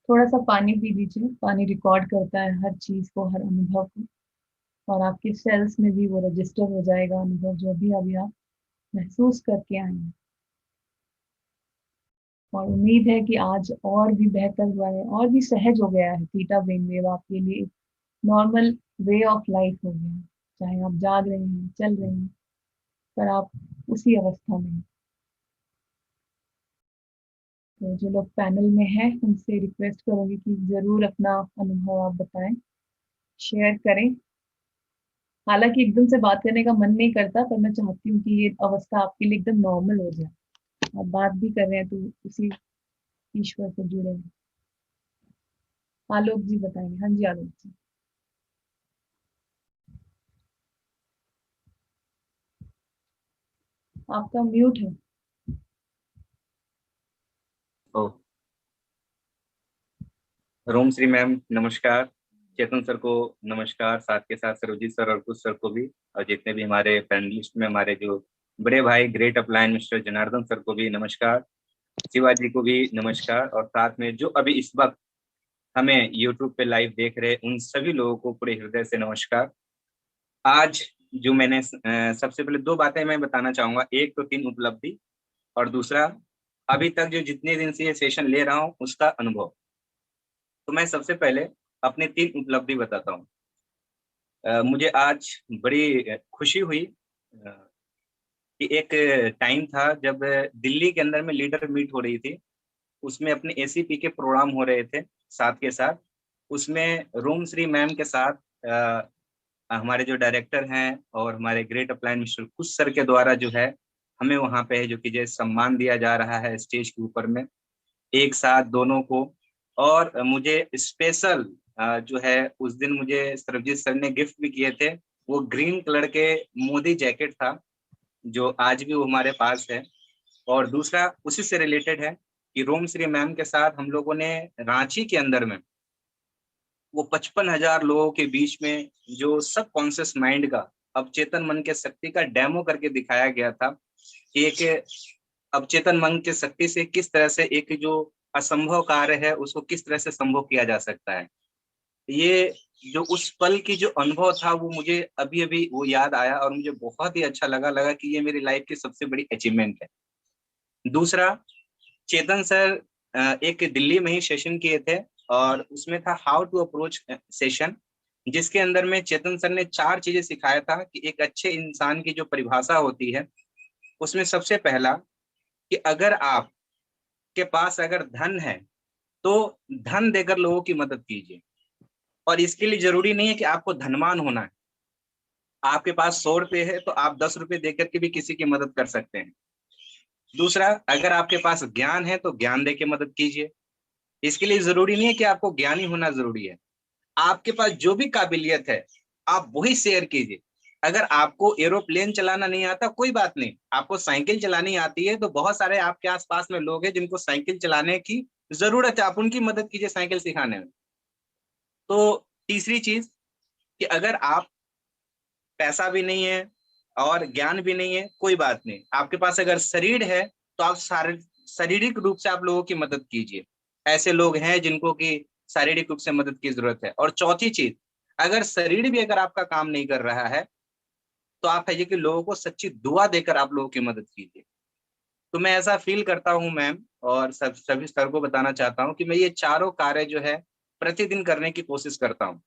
थोड़ा सा पानी पी लीजिए, पानी रिकॉर्ड करता है हर चीज को, हर अनुभव को, और आपके सेल्स में भी वो रजिस्टर हो जाएगा अनुभव जो भी अभी आप महसूस करके आए हैं। और उम्मीद है कि आज और भी बेहतर हुआ है, और भी सहज हो गया है। थीटा ब्रेन वेव आपके लिए नॉर्मल वे ऑफ लाइफ हो गया है। चाहे आप जाग रहे हैं, चल रहे हैं, पर आप उसी अवस्था में हैं। तो जो लोग पैनल में हैं उनसे रिक्वेस्ट करूंगी कि जरूर अपना अनुभव आप बताएं, शेयर करें। हालांकि एकदम से बात करने का मन नहीं करता, पर मैं चाहती हूँ कि ये अवस्था आपके लिए एकदम नॉर्मल हो जाए। आप बात भी कर रहे हैं तो उसी ईश्वर से जुड़े हैं। आलोक जी बताएंगे। हाँ जी आलोक जी। आपका म्यूट है। ओ, रोम श्री मैम नमस्कार, चेतन सर को नमस्कार, साथ के साथ सरोजीत सर और कुछ सर को भी, और जितने भी हमारे पैनलिस्ट में हमारे जो बड़े भाई great upline mister Janardan sir को भी नमस्कार, शिवाजी को भी नमस्कार, और साथ में जो अभी इस वक्त हमें यूट्यूब पे लाइव देख रहे उन सभी लोगों को पूरे हृदय से नमस्कार। आज जो मैंने सबसे पहले दो बातें मैं बताना चाहूंगा, एक तो 3 उपलब्धि, और दूसरा अभी तक जो जितने दिन से ये सेशन ले रहा हूँ उसका अनुभव। तो मैं सबसे पहले अपने 3 उपलब्धि बताता हूँ। मुझे आज बड़ी खुशी हुई कि एक टाइम था जब दिल्ली के अंदर में लीडर मीट हो रही थी, उसमें अपने एसीपी के प्रोग्राम हो रहे थे, साथ के साथ उसमें रोम श्री मैम के साथ हमारे जो डायरेक्टर हैं और हमारे ग्रेट अपलाइन मिस्टर कुछ सर के द्वारा जो है हमें वहां पे जो कि जैसे सम्मान दिया जा रहा है स्टेज के ऊपर में एक साथ दोनों को। और मुझे स्पेशल जो है उस दिन मुझे सरबजीत सर ने गिफ्ट भी किए थे, वो ग्रीन कलर के मोदी जैकेट था जो आज भी वो हमारे पास है। और दूसरा उसी से रिलेटेड है कि रोम श्री मैम के साथ हम लोगों ने रांची के अंदर में वो 55,000 लोगों के बीच में जो सब कॉन्शियस माइंड का अवचेतन मन के शक्ति का डेमो करके दिखाया गया था कि एक अवचेतन मन के शक्ति से किस तरह से एक जो असंभव कार्य है उसको किस तरह से संभव किया जा सकता है। ये जो उस पल की जो अनुभव था वो मुझे अभी अभी वो याद आया और मुझे बहुत ही अच्छा लगा कि ये मेरी लाइफ की सबसे बड़ी अचीवमेंट है। दूसरा, चेतन सर एक दिल्ली में ही सेशन किए थे और उसमें था हाउ टू अप्रोच सेशन, जिसके अंदर में चेतन सर ने 4 चीजें सिखाया था कि एक अच्छे इंसान की जो परिभाषा होती है उसमें सबसे पहला कि अगर आप के पास अगर धन है तो धन देकर लोगों की मदद कीजिए, और इसके लिए जरूरी नहीं है कि आपको धनवान होना है। आपके पास 100 रुपए है तो आप 10 रुपए देकर के भी किसी की मदद कर सकते हैं। दूसरा, अगर आपके पास ज्ञान है तो ज्ञान देके मदद कीजिए। इसके लिए जरूरी नहीं है कि आपको ज्ञानी होना जरूरी है। आपके पास जो भी काबिलियत है आप वही शेयर कीजिए। अगर आपको एरोप्लेन चलाना नहीं आता कोई बात नहीं, आपको साइकिल चलानी आती है तो बहुत सारे आपके आसपास में लोग हैं जिनको साइकिल चलाने की जरूरत है, आप उनकी मदद कीजिए साइकिल सिखाने में। तो तीसरी चीज कि अगर आप पैसा भी नहीं है और ज्ञान भी नहीं है कोई बात नहीं, आपके पास अगर शरीर है तो आप शारीरिक रूप से आप लोगों की मदद कीजिए। ऐसे लोग हैं जिनको की शारीरिक रूप से मदद की जरूरत है। और चौथी चीज, अगर शरीर भी अगर आपका काम नहीं कर रहा है तो आप है कि लोगों को सच्ची दुआ देकर आप लोगों की मदद कीजिए। तो मैं ऐसा फील करता हूं मैम, और सभी सर को बताना चाहता हूं कि मैं ये चारों कार्य जो है प्रतिदिन करने की कोशिश करता हूं,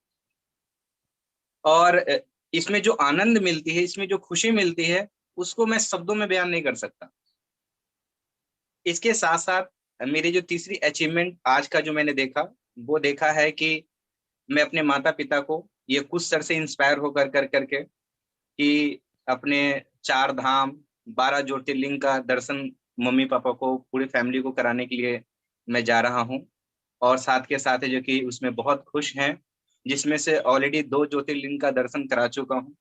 और इसमें जो आनंद मिलती है, इसमें जो खुशी मिलती है उसको मैं शब्दों में बयान नहीं कर सकता। इसके साथ साथ मेरी जो तीसरी अचीवमेंट आज का जो मैंने देखा वो देखा है कि मैं अपने माता पिता को ये कुछ सर से इंस्पायर होकर कर करके कि अपने 4 धाम 12 ज्योतिर्लिंग का दर्शन मम्मी पापा को पूरी फैमिली को कराने के लिए मैं जा रहा हूँ। और साथ के साथ है जो कि उसमें बहुत खुश हैं, जिसमें से ऑलरेडी 2 ज्योतिर्लिंग का दर्शन करा चुका हूँ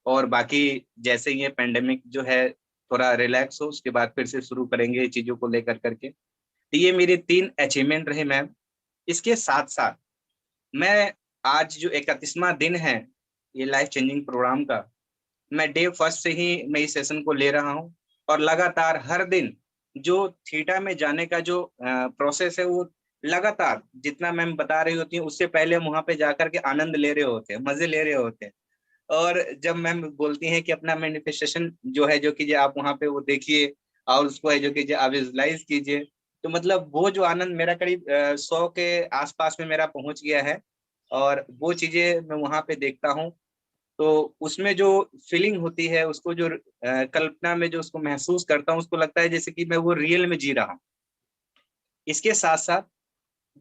और बाकी जैसे ये पेंडेमिक जो है थोड़ा रिलैक्स हो, उसके बाद फिर से शुरू करेंगे चीजों को लेकर करके। तो ये मेरे 3 अचीवमेंट रहे मैम। इसके साथ साथ मैं आज जो 31वां दिन है ये लाइफ चेंजिंग प्रोग्राम का, मैं डे फर्स्ट से ही मैं इस सेशन को ले रहा हूँ, और लगातार हर दिन जो थीटा में जाने का जो प्रोसेस है वो लगातार जितना मैम बता रही होती है उससे पहले हम वहां पे जाकर के आनंद ले रहे होते हैं, मजे ले रहे होते हैं। और जब मैम बोलती हैं कि अपना मैनिफेस्टेशन जो है जो कीजिए आप वहां पे वो देखिए और उसको है जो कीजिए आप विजुलाइज कीजिए, तो मतलब वो जो आनंद मेरा करीब 100 के आसपास में मेरा पहुंच गया है। और वो चीजें मैं वहां पे देखता हूँ तो उसमें जो फीलिंग होती है उसको जो कल्पना में जो उसको महसूस करता हूँ उसको लगता है जैसे कि मैं वो रियल में जी रहा हूँ। इसके साथ साथ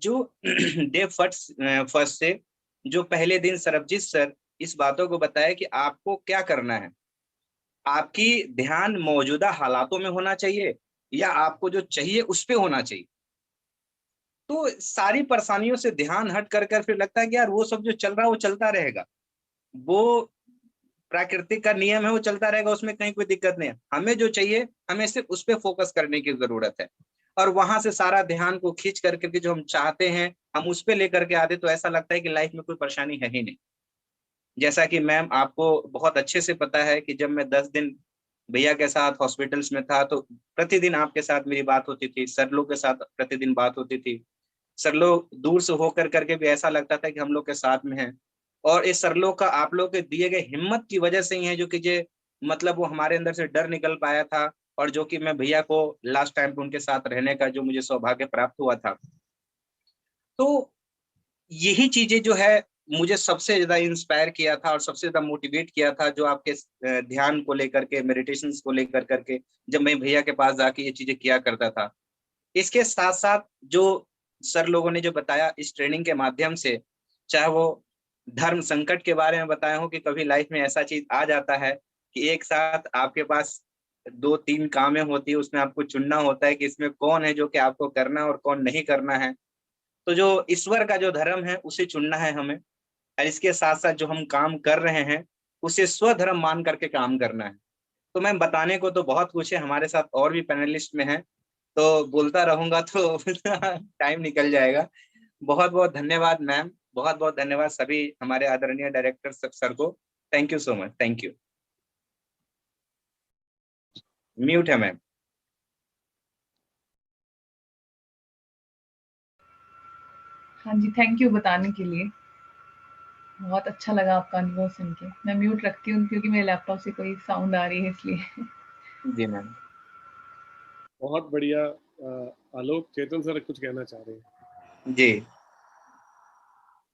जो डे फर्स्ट से जो पहले दिन सरबजीत सर इस बातों को बताया कि आपको क्या करना है, आपकी ध्यान मौजूदा हालातों में होना चाहिए या आपको जो चाहिए उस पे होना चाहिए। तो सारी परेशानियों से ध्यान हट कर फिर लगता है कि यार वो सब जो चल रहा है वो चलता रहेगा, वो प्राकृतिक का नियम है, वो चलता रहेगा, उसमें कहीं कोई दिक्कत नहीं है। हमें जो चाहिए हमें सिर्फ उस पर फोकस करने की जरूरत है, और वहां से सारा ध्यान को खींच करके जो हम चाहते हैं हम उस पर लेकर के आते तो ऐसा लगता है कि लाइफ में कोई परेशानी है ही नहीं। जैसा कि मैम आपको बहुत अच्छे से पता है कि जब मैं 10 दिन भैया के साथ हॉस्पिटल्स में था तो प्रतिदिन आपके साथ मेरी बात होती थी, सर लोग के साथ प्रतिदिन बात होती थी। सर लोग दूर से होकर करके भी ऐसा लगता था कि हम लोग के साथ में हैं, और इस सर लोग का आप लोग के दिए गए हिम्मत की वजह से ही है जो कि जे मतलब वो हमारे अंदर से डर निकल पाया था, और जो कि मैं भैया को लास्ट टाइम पे उनके साथ रहने का जो मुझे सौभाग्य प्राप्त हुआ था। तो यही चीजें जो है मुझे सबसे ज्यादा इंस्पायर किया था और सबसे ज्यादा मोटिवेट किया था, जो आपके ध्यान को लेकर के, मेडिटेशन को लेकर करके जब मैं भैया के पास जाके ये चीजें किया करता था। इसके साथ साथ जो सर लोगों ने जो बताया इस ट्रेनिंग के माध्यम से, चाहे वो धर्म संकट के बारे में बताया हो कि कभी लाइफ में ऐसा चीज आ जाता है कि एक साथ आपके पास 2-3 कामें होती है, उसमें आपको चुनना होता है कि इसमें कौन है जो कि आपको करना है और कौन नहीं करना है। तो जो ईश्वर का जो धर्म है उसे चुनना है हमें, और इसके साथ साथ जो हम काम कर रहे हैं उसे स्वधर्म मान करके काम करना है। तो मैम बताने को तो बहुत कुछ है, हमारे साथ और भी पैनलिस्ट में है तो बोलता रहूंगा तो टाइम निकल जाएगा। बहुत बहुत धन्यवाद मैम, बहुत बहुत धन्यवाद सभी हमारे आदरणीय डायरेक्टर सर को। Thank you so much, thank you. Mute है मैम। हाँ जी, थैंक यू बताने के लिए। बहुत अच्छा लगा आपका अनुभव सुन के। मैं म्यूट रखती हूँ क्योंकि मेरे लैपटॉप से कोई साउंड आ रही है इसलिए। जी मैम। बहुत बढ़िया। आलोक, चेतन सर कुछ कहना चाह रहे हैं। जी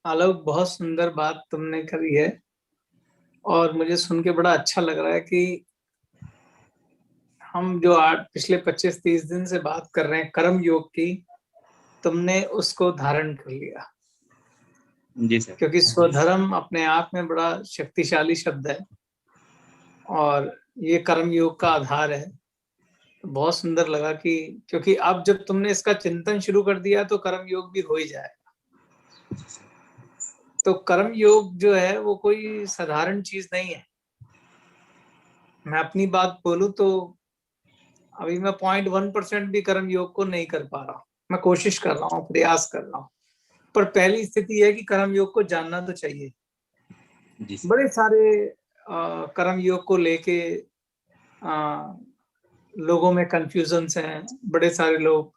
आलोक, बहुत सुंदर बात तुमने करी है और मुझे सुन के बड़ा अच्छा लग रहा है कि हम जो आज पिछले 25-30 दिन से बात कर रहे हैं कर्म योग की, तुमने उसको धारण कर लिया। जी सर। क्योंकि स्वधर्म अपने आप में बड़ा शक्तिशाली शब्द है और ये कर्म योग का आधार है। तो बहुत सुंदर लगा कि क्योंकि अब जब तुमने इसका चिंतन शुरू कर दिया तो कर्म योग भी हो ही जाएगा। तो कर्म योग जो है वो कोई साधारण चीज नहीं है। मैं अपनी बात बोलूं तो अभी मैं 0.1% भी कर्म योग को नहीं कर पा रहा हूँ। मैं कोशिश कर रहा हूँ, प्रयास कर रहा हूँ, पर पहली स्थिति है कि कर्म योग को जानना तो चाहिए। जी सर। बड़े सारे कर्म योग को लेके लोगों में कंफ्यूजन्स हैं। बड़े सारे लोग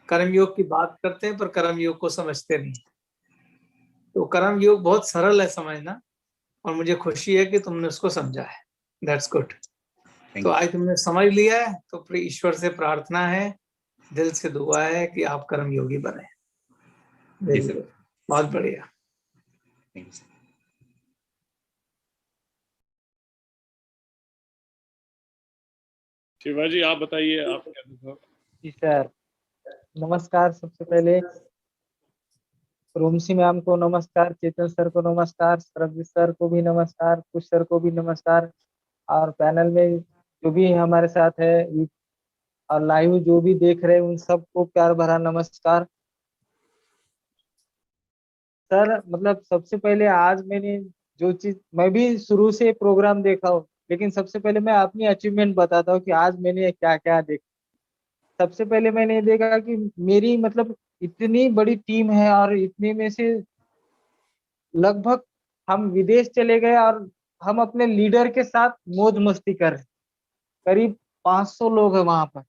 कर्म योग की बात करते हैं पर कर्म योग को समझते नहीं। तो कर्म योग बहुत सरल है समझना, और मुझे खुशी है कि तुमने उसको समझा है। That's good. तो आज तुमने समझ लिया है तो फिर ईश्वर से प्रार्थना है, दिल से दुआ है कि आप कर्म योगी बने। जी सर। बहुत बढ़िया। Thank you sir. शिवाजी, आप बताइए, आप क्या अनुभव? जी सर, नमस्कार। सबसे पहले रोमसी मैम को नमस्कार, चेतन सर को नमस्कार, सरबजीत सर को भी नमस्कार, कुश सर को भी नमस्कार, और पैनल में जो भी हमारे साथ है और लाइव जो भी देख रहे हैं उन सबको प्यार भरा नमस्कार। सर मतलब सबसे पहले आज मैंने जो चीज मैं भी शुरू से प्रोग्राम देखा हूँ, लेकिन सबसे पहले मैं अपनी अचीवमेंट बताता हूँ कि आज मैंने क्या क्या देखा। सबसे पहले मैंने देखा कि मेरी मतलब इतनी बड़ी टीम है और इतने में से लगभग हम विदेश चले गए और हम अपने लीडर के साथ मौज मस्ती कर रहे। करीब 500 लोग हैं वहां पर।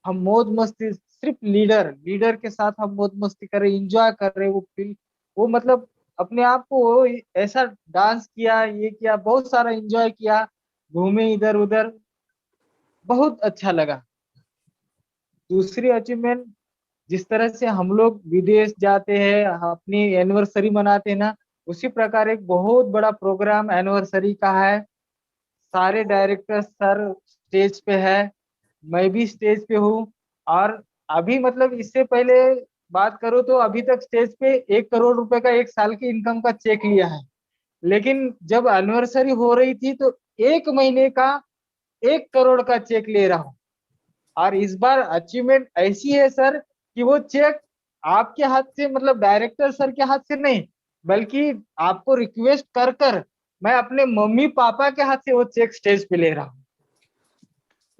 हम मौज मस्ती सिर्फ लीडर लीडर के साथ हम मौज मस्ती कर रहे, इंजॉय कर रहे। वो फील, वो मतलब अपने आप को वो ऐसा डांस किया, ये किया, बहुत सारा एंजॉय किया, घूमे इधर उधर, बहुत अच्छा लगा। दूसरी अचीवमेंट, जिस तरह से हम लोग विदेश जाते हैं अपनी एनिवर्सरी मनाते हैं ना, उसी प्रकार एक बहुत बड़ा प्रोग्राम एनिवर्सरी का है। सारे डायरेक्टर सर स्टेज पे है, मैं भी स्टेज पे हूँ। और अभी मतलब इससे पहले बात करूँ तो अभी तक स्टेज पे 1 करोड़ रुपए का एक साल की इनकम का चेक लिया है। लेकिन जब एनिवर्सरी हो रही थी तो 1 महीने का 1 करोड़ का चेक ले रहा हूँ। और इस बार अचीवमेंट ऐसी है सर कि वो चेक आपके हाथ से, मतलब डायरेक्टर सर के हाथ से नहीं, बल्कि आपको रिक्वेस्ट कर कर मैं अपने मम्मी पापा के हाथ से वो चेक स्टेज पे ले रहा हूँ।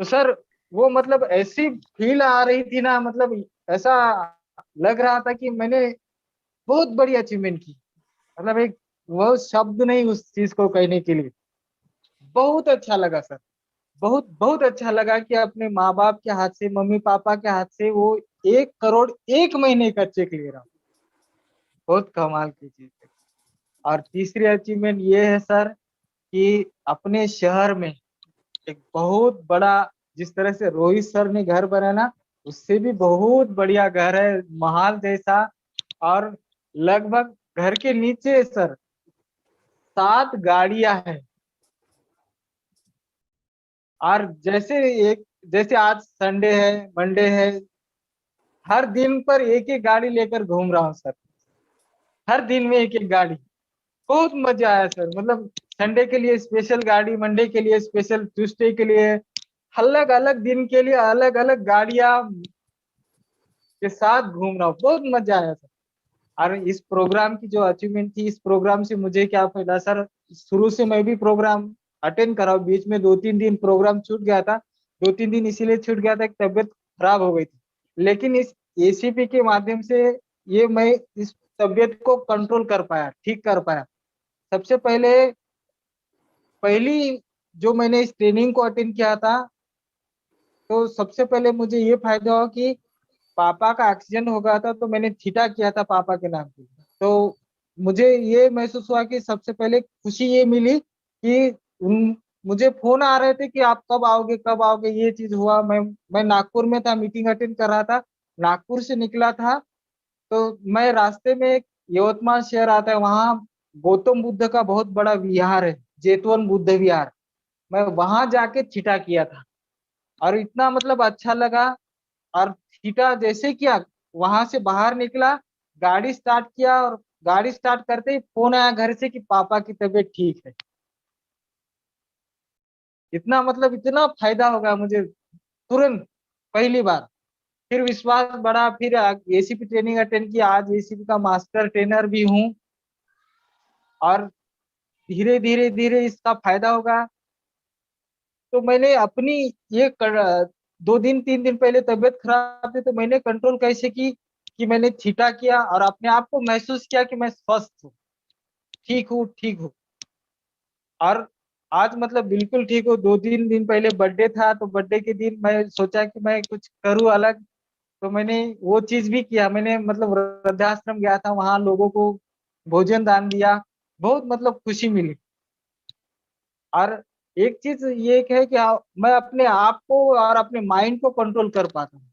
तो सर वो मतलब ऐसी फील आ रही थी ना, मतलब ऐसा लग रहा था कि मैंने बहुत बड़ी अचीवमेंट की। मतलब एक वो शब्द नहीं उस चीज को कहने के लिए। बहुत अच्छा लगा सर, बहुत बहुत अच्छा लगा कि अपने माँ बाप के हाथ से, मम्मी पापा के हाथ से वो 1 करोड़ 1 महीने का चेक ले रहा हूँ। बहुत कमाल की चीज है। और तीसरी अचीवमेंट ये है सर कि अपने शहर में एक बहुत बड़ा, जिस तरह से रोहित सर ने घर बनाया ना, उससे भी बहुत बढ़िया घर है, महल जैसा। और लगभग घर के नीचे सर 7 गाड़ियां हैं। और जैसे आज संडे है, मंडे है, हर दिन पर एक एक गाड़ी लेकर घूम रहा हूँ सर। हर दिन में एक एक गाड़ी। बहुत मजा आया सर। मतलब संडे के लिए स्पेशल गाड़ी, मंडे के लिए स्पेशल, ट्यूसडे के लिए, अलग अलग दिन के लिए अलग अलग गाड़ियां के साथ घूम रहा हूँ। बहुत मजा आया सर। और इस प्रोग्राम की जो अचीवमेंट थी, इस प्रोग्राम से मुझे क्या फायदा सर। शुरू से मैं भी प्रोग्राम अटेंड करा हूं। बीच में 2-3 दिन प्रोग्राम छूट गया था। 2-3 दिन इसीलिए छूट गया था कि तबीयत खराब हो गई थी। लेकिन इस एसीपी के माध्यम से ये मैं इस तबीयत को कंट्रोल कर पाया, ठीक कर पाया। सबसे पहली जो मैंने इस ट्रेनिंग को अटेंड किया था, तो सबसे पहले मुझे ये फायदा हुआ कि पापा का एक्सीडेंट हो गया था, तो मैंने थीटा किया था पापा के नाम पे। तो मुझे ये महसूस हुआ कि सबसे पहले खुशी ये मिली कि मुझे फोन आ रहे थे कि आप कब आओगे कब आओगे। ये चीज हुआ। मैं नागपुर में था, मीटिंग अटेंड कर रहा था। नागपुर से निकला था तो मैं रास्ते में एक यवतमाल शहर आता है, वहाँ गौतम बुद्ध का बहुत बड़ा विहार है, जेतवन बुद्ध विहार। मैं वहां जाके थीटा किया था और इतना मतलब अच्छा लगा। और थीटा जैसे किया, वहां से बाहर निकला, गाड़ी स्टार्ट किया और गाड़ी स्टार्ट करते ही फोन आया घर से कि पापा की तबीयत ठीक है। इतना मतलब इतना फायदा होगा मुझे तुरंत, पहली बार। फिर विश्वास बढ़ा, फिर एसीपी ट्रेनिंग अटेंड किया। आज एसीपी का मास्टर ट्रेनर भी हूँ। और धीरे धीरे धीरे इसका फायदा होगा। तो मैंने अपनी ये 2 दिन 3 दिन पहले तबीयत खराब थी, तो मैंने कंट्रोल कैसे की कि मैंने थीटा किया और अपने आप को महसूस किया कि मैं स्वस्थ हूँ, ठीक हूँ, ठीक हूँ। और आज मतलब बिल्कुल ठीक हूँ। 2-3 दिन पहले बर्थडे था, तो बर्थडे के दिन मैं सोचा कि मैं कुछ करूँ अलग। तो मैंने वो चीज भी किया। मैंने मतलब वृद्धाश्रम गया था, वहां लोगों को भोजन दान दिया। बहुत मतलब खुशी मिली। और एक चीज ये है कि मैं अपने आप को और अपने माइंड को कंट्रोल कर पाता हूँ।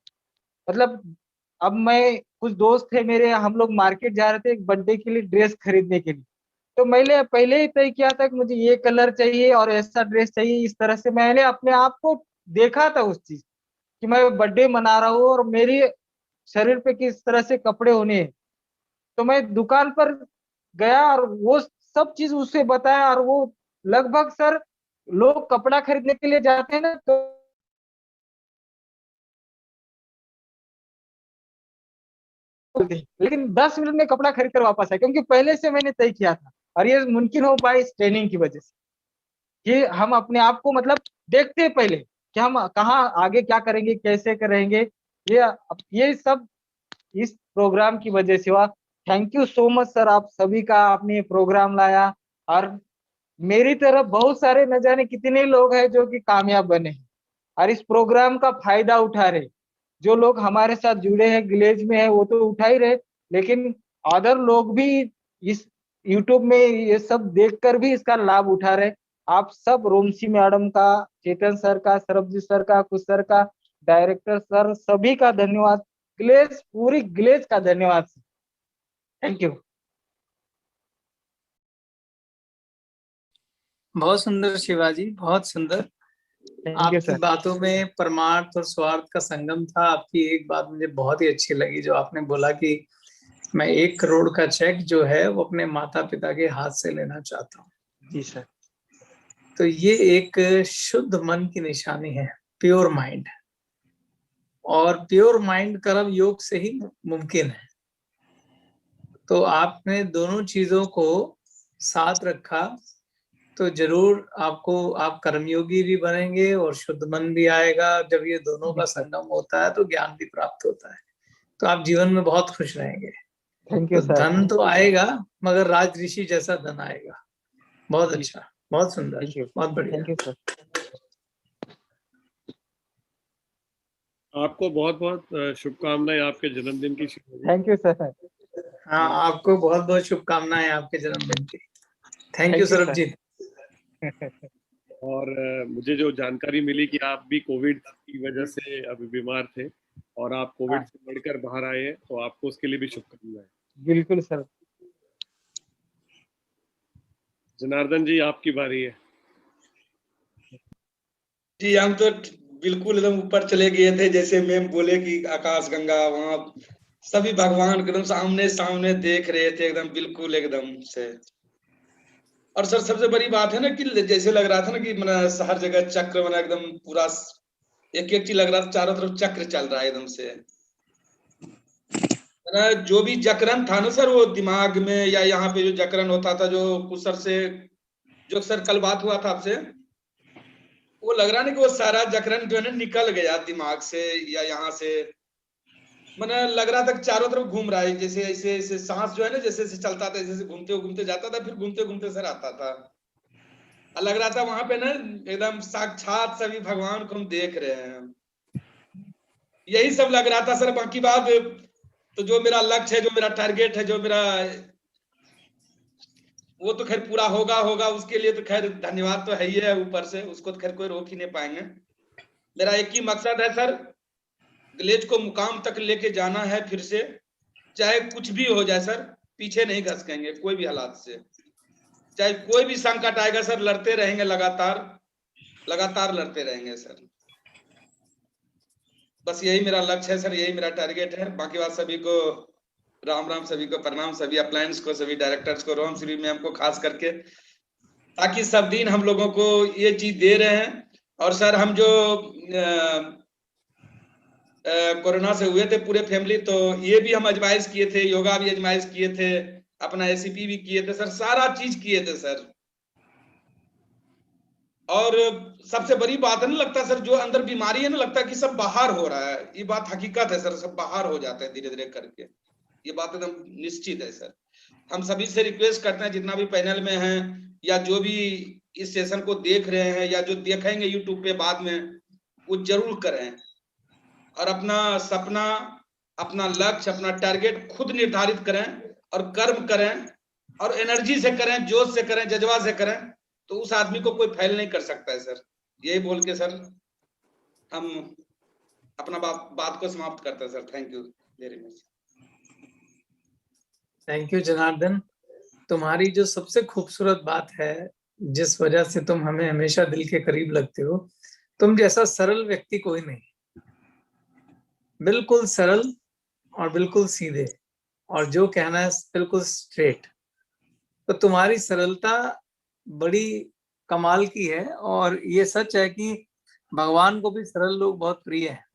मतलब अब मैं, कुछ दोस्त थे मेरे, हम लोग मार्केट जा रहे थे एक बर्थडे के लिए ड्रेस खरीदने के लिए। तो मैंने पहले ही तय किया था कि मुझे ये कलर चाहिए और ऐसा ड्रेस चाहिए। इस तरह से मैंने अपने आप को देखा था उस चीज कि मैं बर्थडे मना रहा हूँ और मेरी शरीर पे किस तरह से कपड़े होने हैं। तो मैं दुकान पर गया और वो सब चीज उससे बताया। और वो लगभग सर, लोग कपड़ा खरीदने के लिए जाते हैं ना, तो लेकिन 10 मिनट में कपड़ा खरीद कर वापस आए, क्योंकि पहले से मैंने तय किया था। और ये मुमकिन हो पाए इस ट्रेनिंग की वजह से, कि हम अपने आप को मतलब देखते हैं पहले कि हम कहाँ आगे क्या करेंगे, कैसे करेंगे, ये सब इस प्रोग्राम की वजह से हुआ। Thank you so much sir, आप सभी का आपने ये प्रोग्राम लाया, और मेरी तरफ बहुत सारे न जाने कितने लोग हैं जो कि कामयाब बने हैं और इस प्रोग्राम का फायदा उठा रहे। जो लोग हमारे साथ जुड़े हैं, विलेज में है, वो तो उठा ही रहे, लेकिन अदर लोग भी इस यूट्यूब में ये सब देखकर भी इसका लाभ उठा रहे। आप सब रोमसी मैडम का, चेतन सर का, सरबजीत सर का, कुश सर का, डायरेक्टर सर, सभी का धन्यवाद, ग्लेज पूरी ग्लेज का धन्यवाद। Thank you. बहुत सुंदर शिवाजी, बहुत सुंदर। थैंक यू आपकी सर। बातों में परमार्थ और स्वार्थ का संगम था। आपकी एक बात मुझे बहुत ही अच्छी लगी, जो आपने बोला कि मैं 1 करोड़ का चेक जो है वो अपने माता पिता के हाथ से लेना चाहता हूँ। जी सर। तो ये एक शुद्ध मन की निशानी है, प्योर माइंड, और प्योर माइंड कर्म योग से ही मुमकिन है। तो आपने दोनों चीजों को साथ रखा, तो जरूर आप कर्मयोगी भी बनेंगे और शुद्ध मन भी आएगा। जब ये दोनों का संगम होता है तो ज्ञान भी प्राप्त होता है, तो आप जीवन में बहुत खुश रहेंगे। थैंक यू तो सर। धन तो आएगा, मगर राज ऋषि जैसा धन आएगा। बहुत जी। अच्छा, बहुत सुंदर, थैंक यू। बहुत बढ़िया। Thank you sir. आपको बहुत बहुत शुभकामनाएं आपके जन्मदिन की। Thank you sir. हाँ, आपको बहुत बहुत शुभकामनाएं आपके जन्मदिन की। Thank you sir. सरबजीत। और मुझे जो जानकारी मिली कि आप भी कोविड की वजह से अभी बीमार थे और आप कोविड से लड़कर बाहर आए हैं, तो आपको उसके लिए भी शुभकामनाएं। बिल्कुल सर। जनार्दन जी, आपकी बारी है। जी, हम तो बिल्कुल एकदम ऊपर चले गए थे, जैसे मैम बोले कि आकाश गंगा, वहां सभी भगवान एकदम सामने सामने देख रहे थे, एकदम बिल्कुल एकदम से। और सर सबसे बड़ी बात है ना कि जैसे लग रहा था ना कि हर जगह चक्र एकदम पूरा एक एक चीज लग रहा था, चारों तरफ चक्र चल रहा है एकदम से। जो भी जकरन था ना सर, वो दिमाग में या यहाँ पे जो जकरन होता था, जो कुछ सर से जो सर कल बात हुआ था आपसे, वो लग रहा नहीं कि वो सारा जकरन जो है ना निकल गया दिमाग से या यहाँ से। मैंने लग रहा था कि चारों तरफ घूम रहा है, जैसे ऐसे ऐसे सांस जो है ना जैसे ऐसे चलता था, जैसे घूमते जाता था, फिर घूमते घूमते सर आता था। लग रहा था वहां पे ना एकदम साक्षात सभी भगवान को हम देख रहे हैं। यही सब लग रहा था सर। बाकी बात तो जो मेरा लक्ष्य है, जो मेरा टारगेट है, जो मेरा, वो तो खैर पूरा होगा उसके लिए तो खैर धन्यवाद तो है ही है ऊपर से, उसको तो खैर कोई रोक ही नहीं पाएंगे। मेरा एक ही मकसद है सर, विलेज को मुकाम तक लेके जाना है फिर से, चाहे कुछ भी हो जाए सर, पीछे नहीं घसकेंगे कोई भी हालात से। चाहे कोई भी संकट आएगा सर, लड़ते रहेंगे, लगातार लड़ते रहेंगे सर। बस यही मेरा लक्ष्य है सर, यही मेरा टारगेट है। बाकी बात सभी को राम राम, सभी को प्रणाम, सभी अपलायंस को, सभी डायरेक्टर्स को, रोहन श्री मैम को खास करके, ताकि सब दिन हम लोगों को ये चीज दे रहे हैं। और सर हम जो कोरोना से हुए थे पूरे फैमिली, तो ये भी हम अजमाइश किए थे, योगा भी अजमाइश किए थे, अपना एसीपी भी किए थे सर, सारा चीज किए थे सर। और सबसे बड़ी बात है ना, लगता है सर जो अंदर बीमारी है ना, लगता है कि सब बाहर हो रहा है। ये बात हकीकत है सर, सब बाहर हो जाते हैं धीरे धीरे करके, ये बात एकदम निश्चित है सर। हम सभी से रिक्वेस्ट करते हैं, जितना भी पैनल में है या जो भी इस सेशन को देख रहे हैं या जो देखेंगे यूट्यूब पे बाद में, वो जरूर करें और अपना सपना, अपना लक्ष्य, अपना टारगेट खुद निर्धारित करें और कर्म करें और एनर्जी से करें, जोश से करें, जज्बा से करें, तो उस आदमी को कोई फेल नहीं कर सकता है सर। यही बोल के सर हम अपना बात को समाप्त करते हैं sir. Thank you very much. Thank you Janardan. तुम्हारी जो सबसे खूबसूरत बात है, जिस वजह से तुम हमें हमेशा दिल के करीब लगते हो, तुम जैसा सरल व्यक्ति कोई नहीं। बिल्कुल सरल और बिल्कुल सीधे, और जो कहना है बिल्कुल स्ट्रेट। तो तुम्हारी सरलता बड़ी कमाल की है, और ये सच है कि भगवान को भी सरल लोग बहुत प्रिय हैं।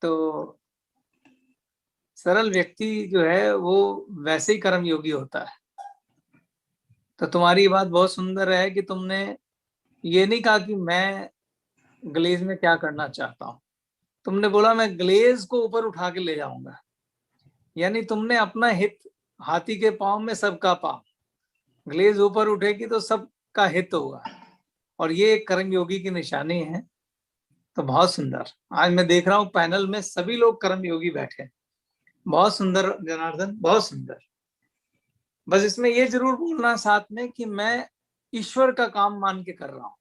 तो सरल व्यक्ति जो है वो वैसे ही कर्म योगी होता है। तो तुम्हारी बात बहुत सुंदर है कि तुमने ये नहीं कहा कि मैं ग्लेज में क्या करना चाहता हूँ, तुमने बोला मैं ग्लेज को ऊपर उठा के ले जाऊंगा। यानी तुमने अपना हित, हाथी के पांव में सबका पांव, ग्लेज ऊपर उठेगी तो सबका हित होगा, और ये एक कर्म योगी की निशानी है। तो बहुत सुंदर, आज मैं देख रहा हूँ पैनल में सभी लोग कर्म योगी बैठे। बहुत सुंदर जनार्दन, बहुत सुंदर। बस इसमें ये जरूर बोलना साथ में कि मैं ईश्वर का काम मान के कर रहा हूँ,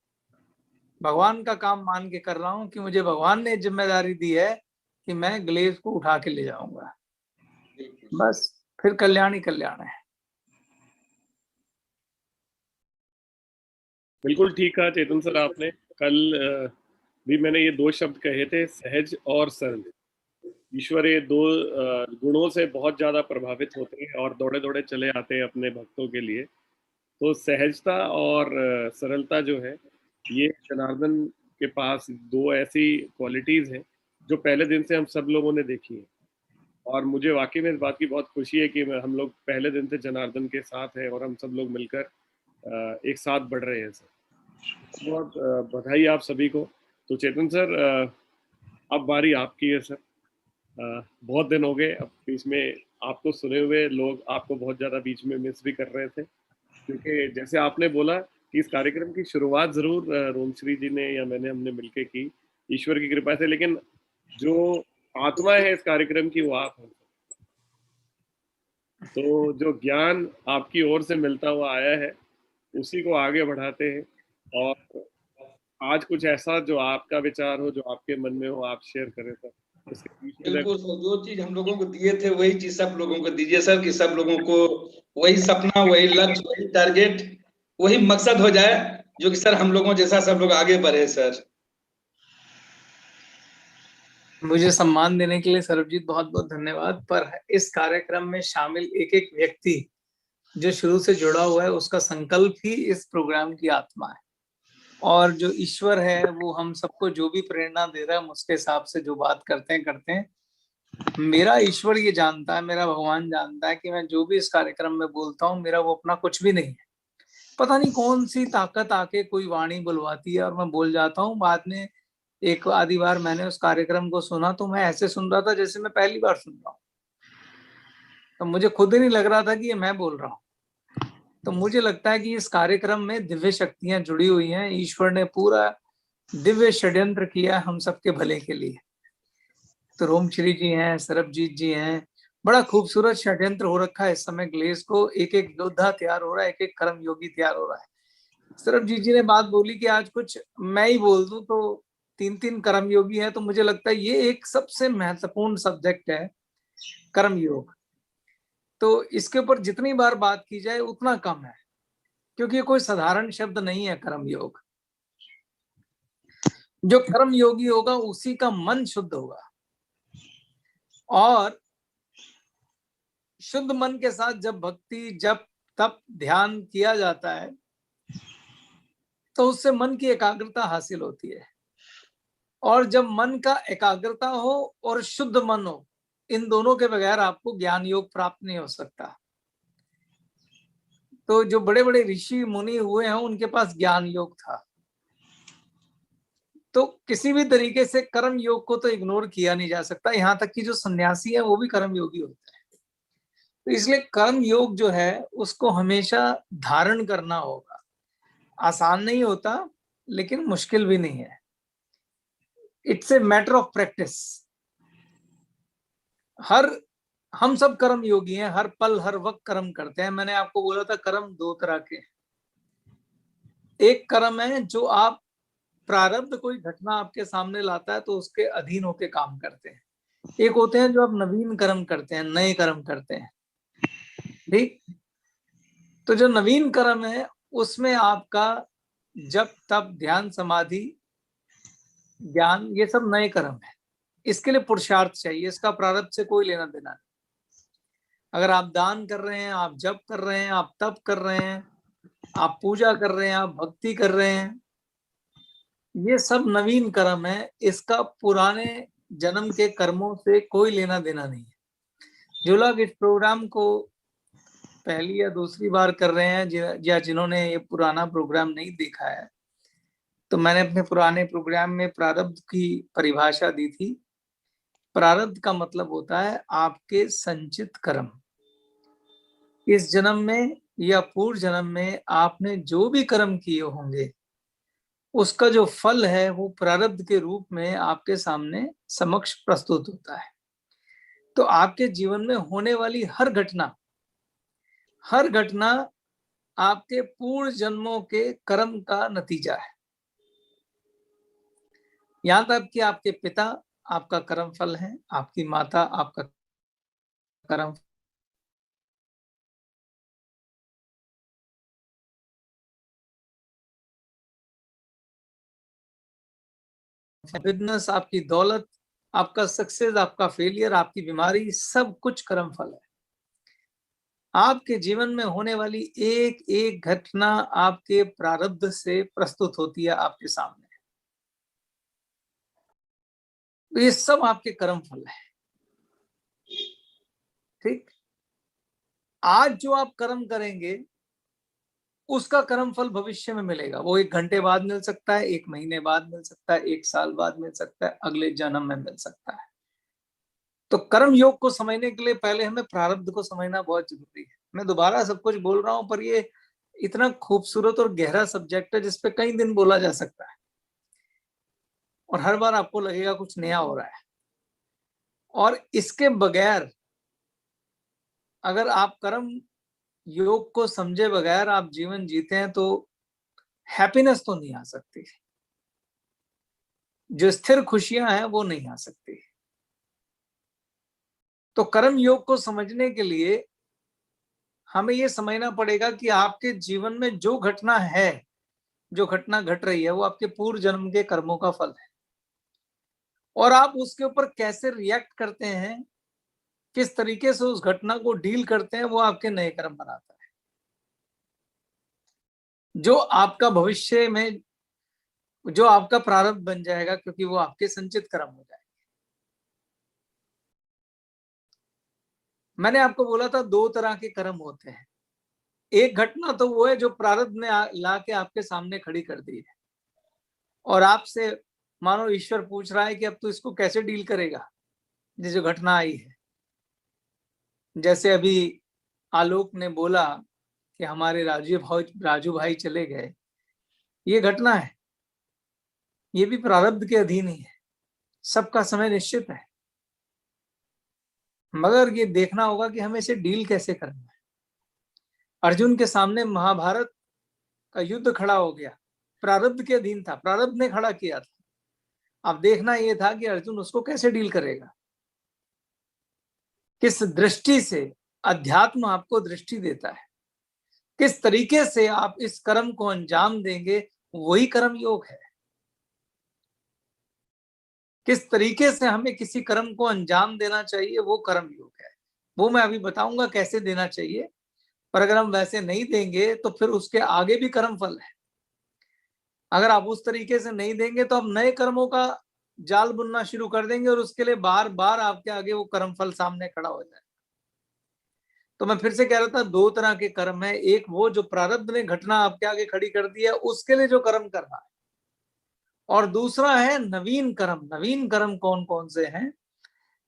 भगवान का काम मान के कर रहा हूँ, कि मुझे भगवान ने जिम्मेदारी दी है कि मैं ग्लेज को उठा के ले जाऊंगा। बस फिर कल्याण ही कल्याण है। बिल्कुल ठीक कहा चेतन सर आपने। कल भी मैंने ये दो शब्द कहे थे, सहज और सरल। ईश्वर ये दो गुणों से बहुत ज्यादा प्रभावित होते हैं और दौड़े दौड़े चले आते हैं अपने भक्तों के लिए। तो सहजता और सरलता जो है, ये जनार्दन के पास दो ऐसी क्वालिटीज हैं जो पहले दिन से हम सब लोगों ने देखी है। और मुझे वाकई में इस बात की बहुत खुशी है कि हम लोग पहले दिन से जनार्दन के साथ हैं और हम सब लोग मिलकर एक साथ बढ़ रहे हैं सर। बहुत बधाई आप सभी को। तो चेतन सर, अब बारी आपकी है सर। बहुत दिन हो गए अब बीच में आपको सुने हुए, लोग आपको बहुत ज्यादा बीच में मिस भी कर रहे थे, क्योंकि जैसे आपने बोला कि इस कार्यक्रम की शुरुआत जरूर रोमश्री जी ने या मैंने, हमने मिलके की ईश्वर की कृपा से, लेकिन जो आत्मा है इस कार्यक्रम की वो आप हैं। तो जो ज्ञान आपकी ओर से मिलता हुआ आया है उसी को आगे बढ़ाते हैं, और आज कुछ ऐसा जो आपका विचार हो, जो आपके मन में हो, आप शेयर करें सर। बिल्कुल सर, जो चीज हम लोगों को दिए थे वही चीज सब लोगों को दीजिए सर, कि सब लोगों को वही सपना, वही लक्ष्य, वही टारगेट, वही मकसद हो जाए, जो कि सर हम लोगों जैसा सब लोग आगे बढ़े सर। मुझे सम्मान देने के लिए सरबजीत बहुत बहुत धन्यवाद। पर इस कार्यक्रम में शामिल एक एक व्यक्ति जो शुरू से जुड़ा हुआ है, उसका संकल्प ही इस प्रोग्राम की आत्मा है। और जो ईश्वर है वो हम सबको जो भी प्रेरणा दे रहा है, हम उसके हिसाब से जो बात करते हैं। मेरा ईश्वर ये जानता है, मेरा भगवान जानता है कि मैं जो भी इस कार्यक्रम में बोलता हूँ, मेरा वो अपना कुछ भी नहीं है। पता नहीं कौन सी ताकत आके कोई वाणी बुलवाती है और मैं बोल जाता हूँ। बाद में एक आधी बार मैंने उस कार्यक्रम को सुना तो मैं ऐसे सुन रहा था जैसे मैं पहली बार सुन रहा हूँ, तो मुझे खुद ही नहीं लग रहा था कि ये मैं बोल रहा हूँ। तो मुझे लगता है कि इस कार्यक्रम में दिव्य शक्तियां जुड़ी हुई हैं। ईश्वर ने पूरा दिव्य षड्यंत्र किया हम सबके भले के लिए। तो रोमश्री जी हैं, सरबजीत जी हैं, बड़ा खूबसूरत षड्यंत्र हो रखा है इस समय। ग्लेज को एक एक योद्धा तैयार हो रहा है, एक एक कर्म योगी तैयार हो रहा है। सरबजीत जी ने बात बोली कि आज कुछ मैं ही बोल दूं तो 3-3 कर्म योगी हैं, तो मुझे लगता है ये एक सबसे महत्वपूर्ण सब्जेक्ट है कर्म योग। तो इसके ऊपर जितनी बार बात की जाए उतना कम है, क्योंकि ये कोई साधारण शब्द नहीं है कर्म योग। जो कर्म योगी होगा उसी का मन शुद्ध होगा, और शुद्ध मन के साथ जब भक्ति, जब तप, ध्यान किया जाता है तो उससे मन की एकाग्रता हासिल होती है। और जब मन का एकाग्रता हो और शुद्ध मन हो, इन दोनों के बगैर आपको ज्ञान योग प्राप्त नहीं हो सकता। तो जो बड़े बड़े ऋषि मुनि हुए हैं उनके पास ज्ञान योग था। तो किसी भी तरीके से कर्म योग को तो इग्नोर किया नहीं जा सकता। यहाँ तक कि जो सन्यासी है वो भी कर्म योगी होते हैं। तो इसलिए कर्म योग जो है उसको हमेशा धारण करना होगा। आसान नहीं होता, लेकिन मुश्किल भी नहीं है। It's a matter of practice. हम सब कर्म योगी हैं, हर पल हर वक्त कर्म करते हैं। मैंने आपको बोला था कर्म दो तरह के। एक कर्म है जो आप प्रारब्ध, कोई घटना आपके सामने लाता है तो उसके अधीन होके काम करते हैं। एक होते हैं जो आप नवीन कर्म करते हैं, नए कर्म करते हैं। ठीक। तो जो नवीन कर्म है उसमें आपका जप, तप, ध्यान, समाधि, ज्ञान, ये सब नए कर्म है। इसके लिए पुरुषार्थ चाहिए, इसका प्रारब्ध से कोई लेना देना नहीं। अगर आप दान कर रहे हैं, आप जप कर रहे हैं, आप तप कर रहे हैं, आप पूजा कर रहे हैं, आप भक्ति कर रहे हैं, ये सब नवीन कर्म है। इसका पुराने जन्म के कर्मों से कोई लेना देना नहीं है। जो लोग इस प्रोग्राम को पहली या दूसरी बार कर रहे हैं या जिन्होंने ये पुराना प्रोग्राम नहीं देखा है, तो मैंने अपने पुराने प्रोग्राम में प्रारब्ध की परिभाषा दी थी। प्रारब्ध का मतलब होता है आपके संचित कर्म। इस जन्म में या पूर्व जन्म में आपने जो भी कर्म किए होंगे उसका जो फल है वो प्रारब्ध के रूप में आपके सामने समक्ष प्रस्तुत होता है। तो आपके जीवन में होने वाली हर घटना आपके पूर्व जन्मों के कर्म का नतीजा है। यहां तक कि आपके पिता आपका कर्म फल है, आपकी माता आपका कर्म, बिजनेस, आपकी दौलत, आपका सक्सेस, आपका फेलियर, आपकी बीमारी, सब कुछ कर्म फल है। आपके जीवन में होने वाली एक एक घटना आपके प्रारब्ध से प्रस्तुत होती है आपके सामने। तो ये सब आपके कर्म फल है। ठीक, आज जो आप कर्म करेंगे उसका कर्म फल भविष्य में मिलेगा। वो 1 घंटे बाद मिल सकता है, 1 महीने बाद मिल सकता है, 1 साल बाद मिल सकता है, अगले जन्म में मिल सकता है। तो कर्म योग को समझने के लिए पहले हमें प्रारब्ध को समझना बहुत जरूरी है। मैं दोबारा सब कुछ बोल रहा हूं, पर ये इतना खूबसूरत और गहरा सब्जेक्ट है जिसपे कई दिन बोला जा सकता है और हर बार आपको लगेगा कुछ नया हो रहा है। और इसके बगैर अगर आप कर्म योग को समझे बगैर आप जीवन जीते हैं तो हैप्पीनेस तो नहीं आ सकती, जो स्थिर खुशियां हैं वो नहीं आ सकती। तो कर्म योग को समझने के लिए हमें ये समझना पड़ेगा कि आपके जीवन में जो घटना है, जो घटना घट रही है, वो आपके पूर्व जन्म के कर्मों का फल है। और आप उसके ऊपर कैसे रिएक्ट करते हैं, किस तरीके से उस घटना को डील करते हैं, वो आपके नए कर्म बनाता है, जो आपका भविष्य में जो आपका प्रारब्ध बन जाएगा, क्योंकि वो आपके संचित कर्म हो जाएंगे। मैंने आपको बोला था 2 तरह के कर्म होते हैं। एक घटना तो वो है जो प्रारब्ध ने ला के आपके सामने खड़ी कर दी है और आपसे मानो ईश्वर पूछ रहा है कि अब तू इसको कैसे डील करेगा, ये जो घटना आई है। जैसे अभी आलोक ने बोला कि हमारे राजू भाई चले गए, ये घटना है, ये भी प्रारब्ध के अधीन ही है। सबका समय निश्चित है, मगर ये देखना होगा कि हमें इसे डील कैसे करना है। अर्जुन के सामने महाभारत का युद्ध खड़ा हो गया, प्रारब्ध के अधीन था, प्रारब्ध ने खड़ा किया था। अब देखना यह था कि अर्जुन उसको कैसे डील करेगा, किस दृष्टि से अध्यात्म आपको दृष्टि देता है, किस तरीके से आप इस कर्म को अंजाम देंगे, वही कर्म योग है। किस तरीके से हमें किसी कर्म को अंजाम देना चाहिए, वो कर्म योग है। वो मैं अभी बताऊंगा कैसे देना चाहिए, पर अगर हम वैसे नहीं देंगे तो फिर उसके आगे भी कर्म फल है। अगर आप उस तरीके से नहीं देंगे तो आप नए कर्मों का जाल बुनना शुरू कर देंगे और उसके लिए बार बार आपके आगे वो कर्म फल सामने खड़ा हो जाएगा। तो मैं फिर से कह रहा था 2 तरह के कर्म है। एक वो जो प्रारब्ध ने घटना आपके आगे खड़ी कर दी है, उसके लिए जो कर्म करना है, और दूसरा है नवीन कर्म। नवीन कर्म कौन कौन से हैं?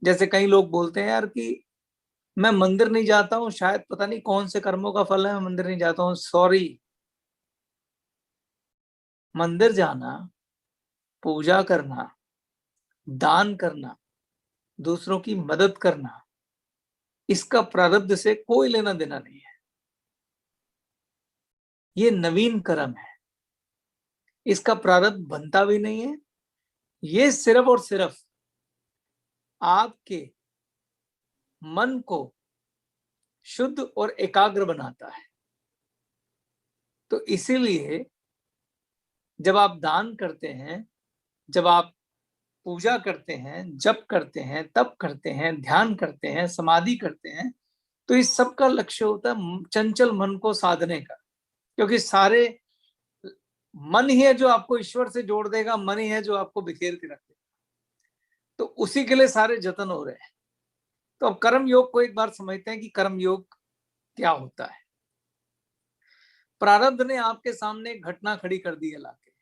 जैसे कई लोग बोलते हैं यार कि मैं मंदिर नहीं जाता हूँ, शायद पता नहीं कौन से कर्मों का फल है, मैं मंदिर नहीं जाता हूँ। सॉरी, मंदिर जाना, पूजा करना, दान करना, दूसरों की मदद करना, इसका प्रारब्ध से कोई लेना देना नहीं है। ये नवीन कर्म है, इसका प्रारब्ध बनता भी नहीं है। ये सिर्फ और सिर्फ आपके मन को शुद्ध और एकाग्र बनाता है। तो इसीलिए जब आप दान करते हैं, जब आप पूजा करते हैं, जप करते हैं, तप करते हैं, ध्यान करते हैं, समाधि करते हैं, तो इस सब का लक्ष्य होता है चंचल मन को साधने का, क्योंकि सारे मन ही है जो आपको ईश्वर से जोड़ देगा, मन ही है जो आपको बिखेर के रख देगा। तो उसी के लिए सारे जतन हो रहे हैं। तो अब कर्म योग को एक बार समझते हैं कि कर्म योग क्या होता है। प्रारब्ध ने आपके सामने एक घटना खड़ी कर दी है लाके,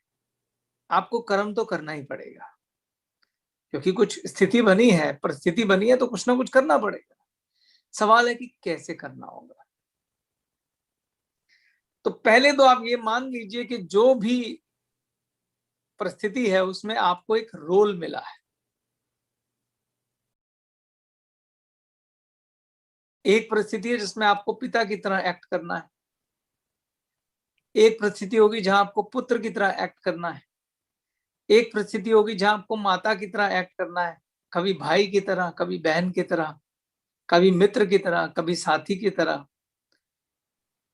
आपको कर्म तो करना ही पड़ेगा, क्योंकि कुछ स्थिति बनी है, परिस्थिति बनी है, तो कुछ ना कुछ करना पड़ेगा। सवाल है कि कैसे करना होगा। तो पहले तो आप ये मान लीजिए कि जो भी परिस्थिति है उसमें आपको एक रोल मिला है। एक परिस्थिति है जिसमें आपको पिता की तरह एक्ट करना है, एक परिस्थिति होगी जहां आपको पुत्र की तरह एक्ट करना है, एक परिस्थिति होगी जहां आपको माता की तरह एक्ट करना है, कभी भाई की तरह, कभी बहन की तरह, कभी मित्र की तरह, कभी साथी की तरह।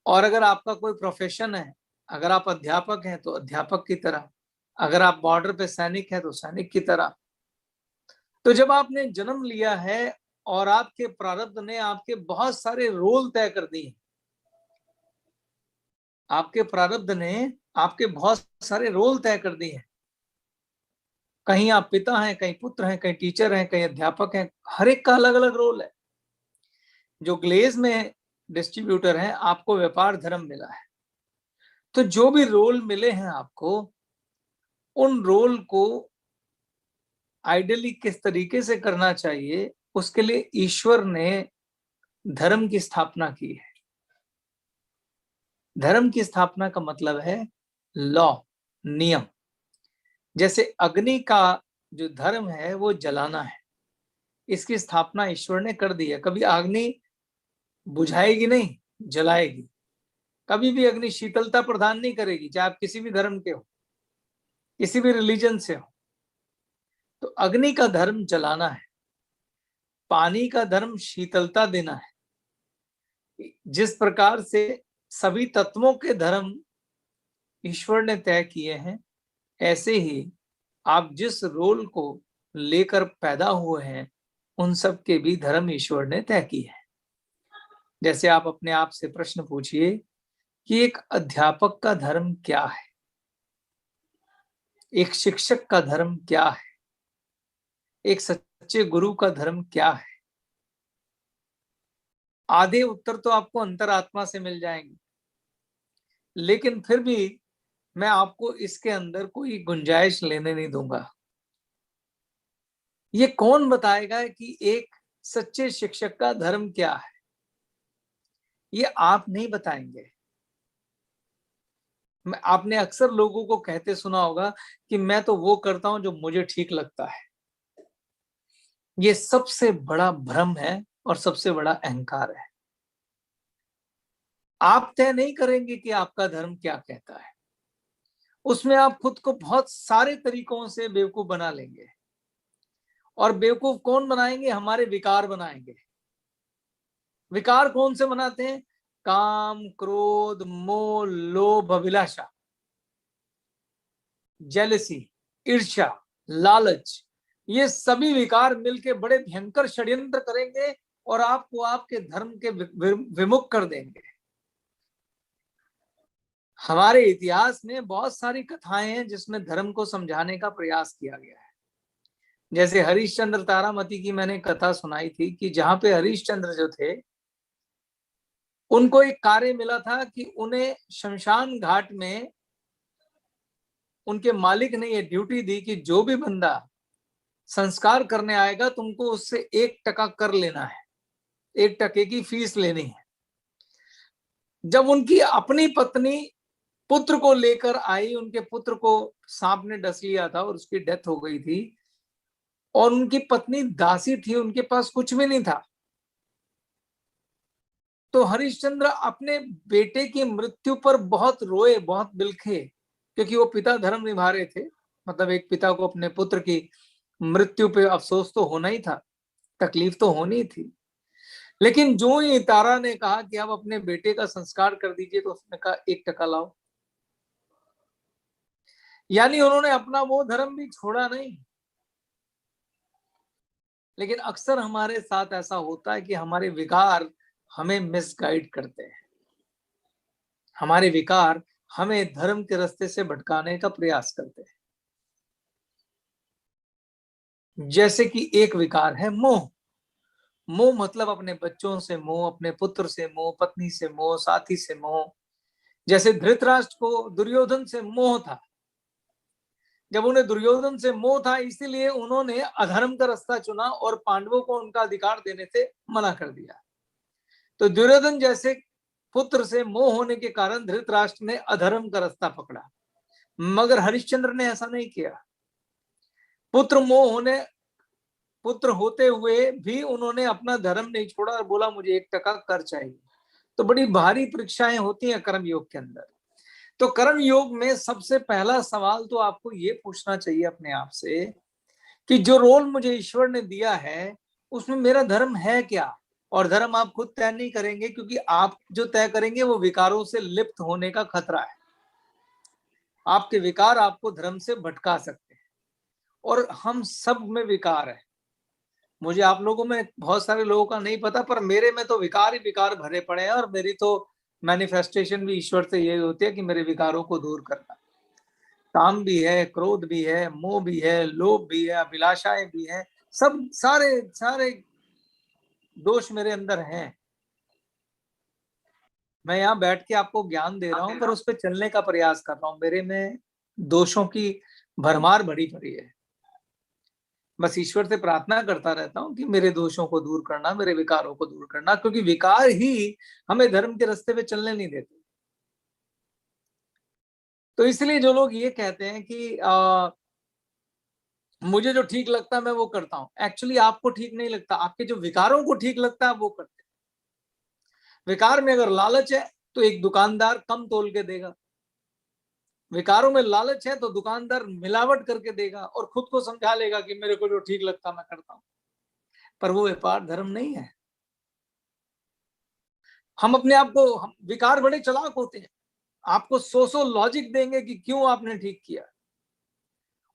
और अगर आपका कोई प्रोफेशन है, अगर आप अध्यापक हैं तो अध्यापक की तरह, अगर आप बॉर्डर पे सैनिक हैं तो सैनिक की तरह। तो जब आपने जन्म लिया है और आपके प्रारब्ध ने आपके बहुत सारे रोल तय कर दिए, आपके प्रारब्ध ने आपके बहुत सारे रोल तय कर दिए हैं। कहीं आप पिता हैं, कहीं पुत्र हैं, कहीं टीचर हैं, कहीं अध्यापक हैं, हर एक का अलग अलग रोल है। जो ग्लेज में डिस्ट्रीब्यूटर हैं, आपको व्यापार धर्म मिला है। तो जो भी रोल मिले हैं आपको, उन रोल को आइडियली किस तरीके से करना चाहिए, उसके लिए ईश्वर ने धर्म की स्थापना की है। धर्म की स्थापना का मतलब है लॉ, नियम। जैसे अग्नि का जो धर्म है वो जलाना है, इसकी स्थापना ईश्वर ने कर दी है। कभी अग्नि बुझाएगी नहीं, जलाएगी। कभी भी अग्नि शीतलता प्रदान नहीं करेगी, चाहे आप किसी भी धर्म के हो, किसी भी रिलीजन से हो। तो अग्नि का धर्म जलाना है, पानी का धर्म शीतलता देना है। जिस प्रकार से सभी तत्वों के धर्म ईश्वर ने तय किए हैं, ऐसे ही आप जिस रोल को लेकर पैदा हुए हैं, उन सब के भी धर्म ईश्वर ने तय किए हैं। जैसे आप अपने आप से प्रश्न पूछिए कि एक अध्यापक का धर्म क्या है, एक शिक्षक का धर्म क्या है, एक सच्चे गुरु का धर्म क्या है। आधे उत्तर तो आपको अंतरात्मा से मिल जाएंगे, लेकिन फिर भी मैं आपको इसके अंदर कोई गुंजाइश लेने नहीं दूंगा। ये कौन बताएगा कि एक सच्चे शिक्षक का धर्म क्या है? ये आप नहीं बताएंगे। आपने अक्सर लोगों को कहते सुना होगा कि मैं तो वो करता हूं जो मुझे ठीक लगता है। ये सबसे बड़ा भ्रम है और सबसे बड़ा अहंकार है। आप तय नहीं करेंगे कि आपका धर्म क्या कहता है, उसमें आप खुद को बहुत सारे तरीकों से बेवकूफ बना लेंगे। और बेवकूफ कौन बनाएंगे? हमारे विकार बनाएंगे। विकार कौन से बनाते हैं? काम, क्रोध, मोह, लोभ, अभिलाषा, जेलसी, ईर्ष्या, लालच, ये सभी विकार मिलके बड़े भयंकर षड्यंत्र करेंगे और आपको आपके धर्म के विमुख कर देंगे। हमारे इतिहास में बहुत सारी कथाएं हैं जिसमें धर्म को समझाने का प्रयास किया गया है। जैसे हरिश्चंद्र तारामती की मैंने कथा सुनाई थी कि जहां पे हरिश्चंद्र जो थे, उनको एक कार्य मिला था कि उन्हें शमशान घाट में उनके मालिक ने ये ड्यूटी दी कि जो भी बंदा संस्कार करने आएगा, तुमको उससे 1% कर लेना है, 1% की फीस लेनी है। जब उनकी अपनी पत्नी पुत्र को लेकर आई, उनके पुत्र को सांप ने डस लिया था और उसकी डेथ हो गई थी, और उनकी पत्नी दासी थी, उनके पास कुछ भी नहीं था। तो हरिश्चंद्र अपने बेटे की मृत्यु पर बहुत रोए, बहुत बिलखे, क्योंकि वो पिता धर्म निभा रहे थे। मतलब एक पिता को अपने पुत्र की मृत्यु पे अफसोस तो होना ही था, तकलीफ तो होनी थी। लेकिन जो ही तारा ने कहा कि आप अपने बेटे का संस्कार कर दीजिए, तो उसने कहा 1% लाओ। यानी उन्होंने अपना वो धर्म भी छोड़ा नहीं। लेकिन अक्सर हमारे साथ ऐसा होता है कि हमारे विकार हमें मिसगाइड करते हैं। हमारे विकार हमें धर्म के रास्ते से भटकाने का प्रयास करते हैं। जैसे कि एक विकार है मोह। मोह मतलब अपने बच्चों से मोह, अपने पुत्र से मोह, पत्नी से मोह, साथी से मोह। जैसे धृतराष्ट्र को दुर्योधन से मोह था, जब उन्हें दुर्योधन से मोह था इसीलिए उन्होंने अधर्म का रास्ता चुना और पांडवों को उनका अधिकार देने से मना कर दिया। तो दुर्योधन जैसे पुत्र से मोह होने के कारण धृतराष्ट्र ने अधर्म का रास्ता पकड़ा, मगर हरिश्चंद्र ने ऐसा नहीं किया। पुत्र होते हुए भी उन्होंने अपना धर्म नहीं छोड़ा और बोला मुझे 1 टका कर चाहिए। तो बड़ी भारी परीक्षाएं होती हैं कर्म योग के अंदर। तो कर्म योग में सबसे पहला सवाल तो आपको ये पूछना चाहिए अपने आप से कि जो रोल मुझे ईश्वर ने दिया है उसमें मेरा धर्म है क्या। और धर्म आप खुद तय नहीं करेंगे, क्योंकि आप जो तय करेंगे वो विकारों से लिप्त होने का खतरा है। आपके विकार आपको धर्म से भटका सकते हैं, और हम सब में विकार है। मुझे आप लोगों में बहुत सारे लोगों का नहीं पता, पर मेरे में तो विकार ही विकार भरे पड़े हैं। और मेरी तो मैनिफेस्टेशन भी ईश्वर से यही होती है कि मेरे विकारों को दूर करना। काम भी है, क्रोध भी है, मोह भी है, लोभ भी है, अभिलाषाएं भी हैं, सब सारे दोष मेरे अंदर हैं। मैं यहाँ बैठ के आपको ज्ञान दे रहा हूँ, पर उस पर चलने का प्रयास कर रहा हूँ। मेरे में दोषों की भरमार भरी पड़ी है। बस ईश्वर से प्रार्थना करता रहता हूँ कि मेरे दोषों को दूर करना, मेरे विकारों को दूर करना, क्योंकि विकार ही हमें धर्म के रास्ते पे चलने नहीं देते। तो इसलिए जो लोग ये कहते हैं कि मुझे जो ठीक लगता है मैं वो करता हूँ, एक्चुअली आपको ठीक नहीं लगता। आपके जो विकारों को ठीक लगता है वो करते हैं। विकार में अगर लालच है तो एक दुकानदार कम तोल के देगा। विकारों में लालच है तो दुकानदार मिलावट करके देगा और खुद को समझा लेगा कि मेरे को जो ठीक लगता मैं करता हूं, पर वो व्यापार धर्म नहीं है। हम अपने आप को, विकार बड़े चालाक होते हैं, आपको सौ लॉजिक देंगे कि क्यों आपने ठीक किया।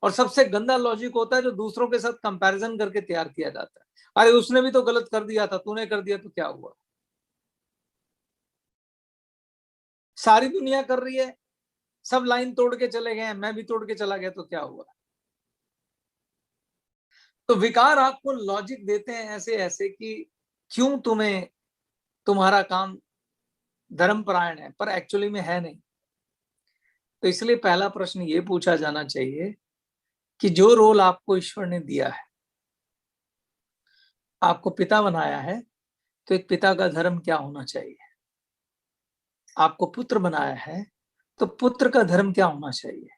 और सबसे गंदा लॉजिक होता है जो दूसरों के साथ कंपैरिजन करके तैयार किया जाता है। अरे उसने भी तो गलत कर दिया था, तूने कर दिया तो क्या हुआ। सारी दुनिया कर रही है, सब लाइन तोड़ के चले गए, मैं भी तोड़ के चला गया तो क्या हुआ। तो विकार आपको लॉजिक देते हैं ऐसे ऐसे कि क्यों तुम्हारा काम धर्मपरायण है, पर एक्चुअली में है नहीं। तो इसलिए पहला प्रश्न ये पूछा जाना चाहिए कि जो रोल आपको ईश्वर ने दिया है, आपको पिता बनाया है, तो एक पिता का धर्म क्या होना चाहिए। आपको पुत्र बनाया है तो पुत्र का धर्म क्या होना चाहिए।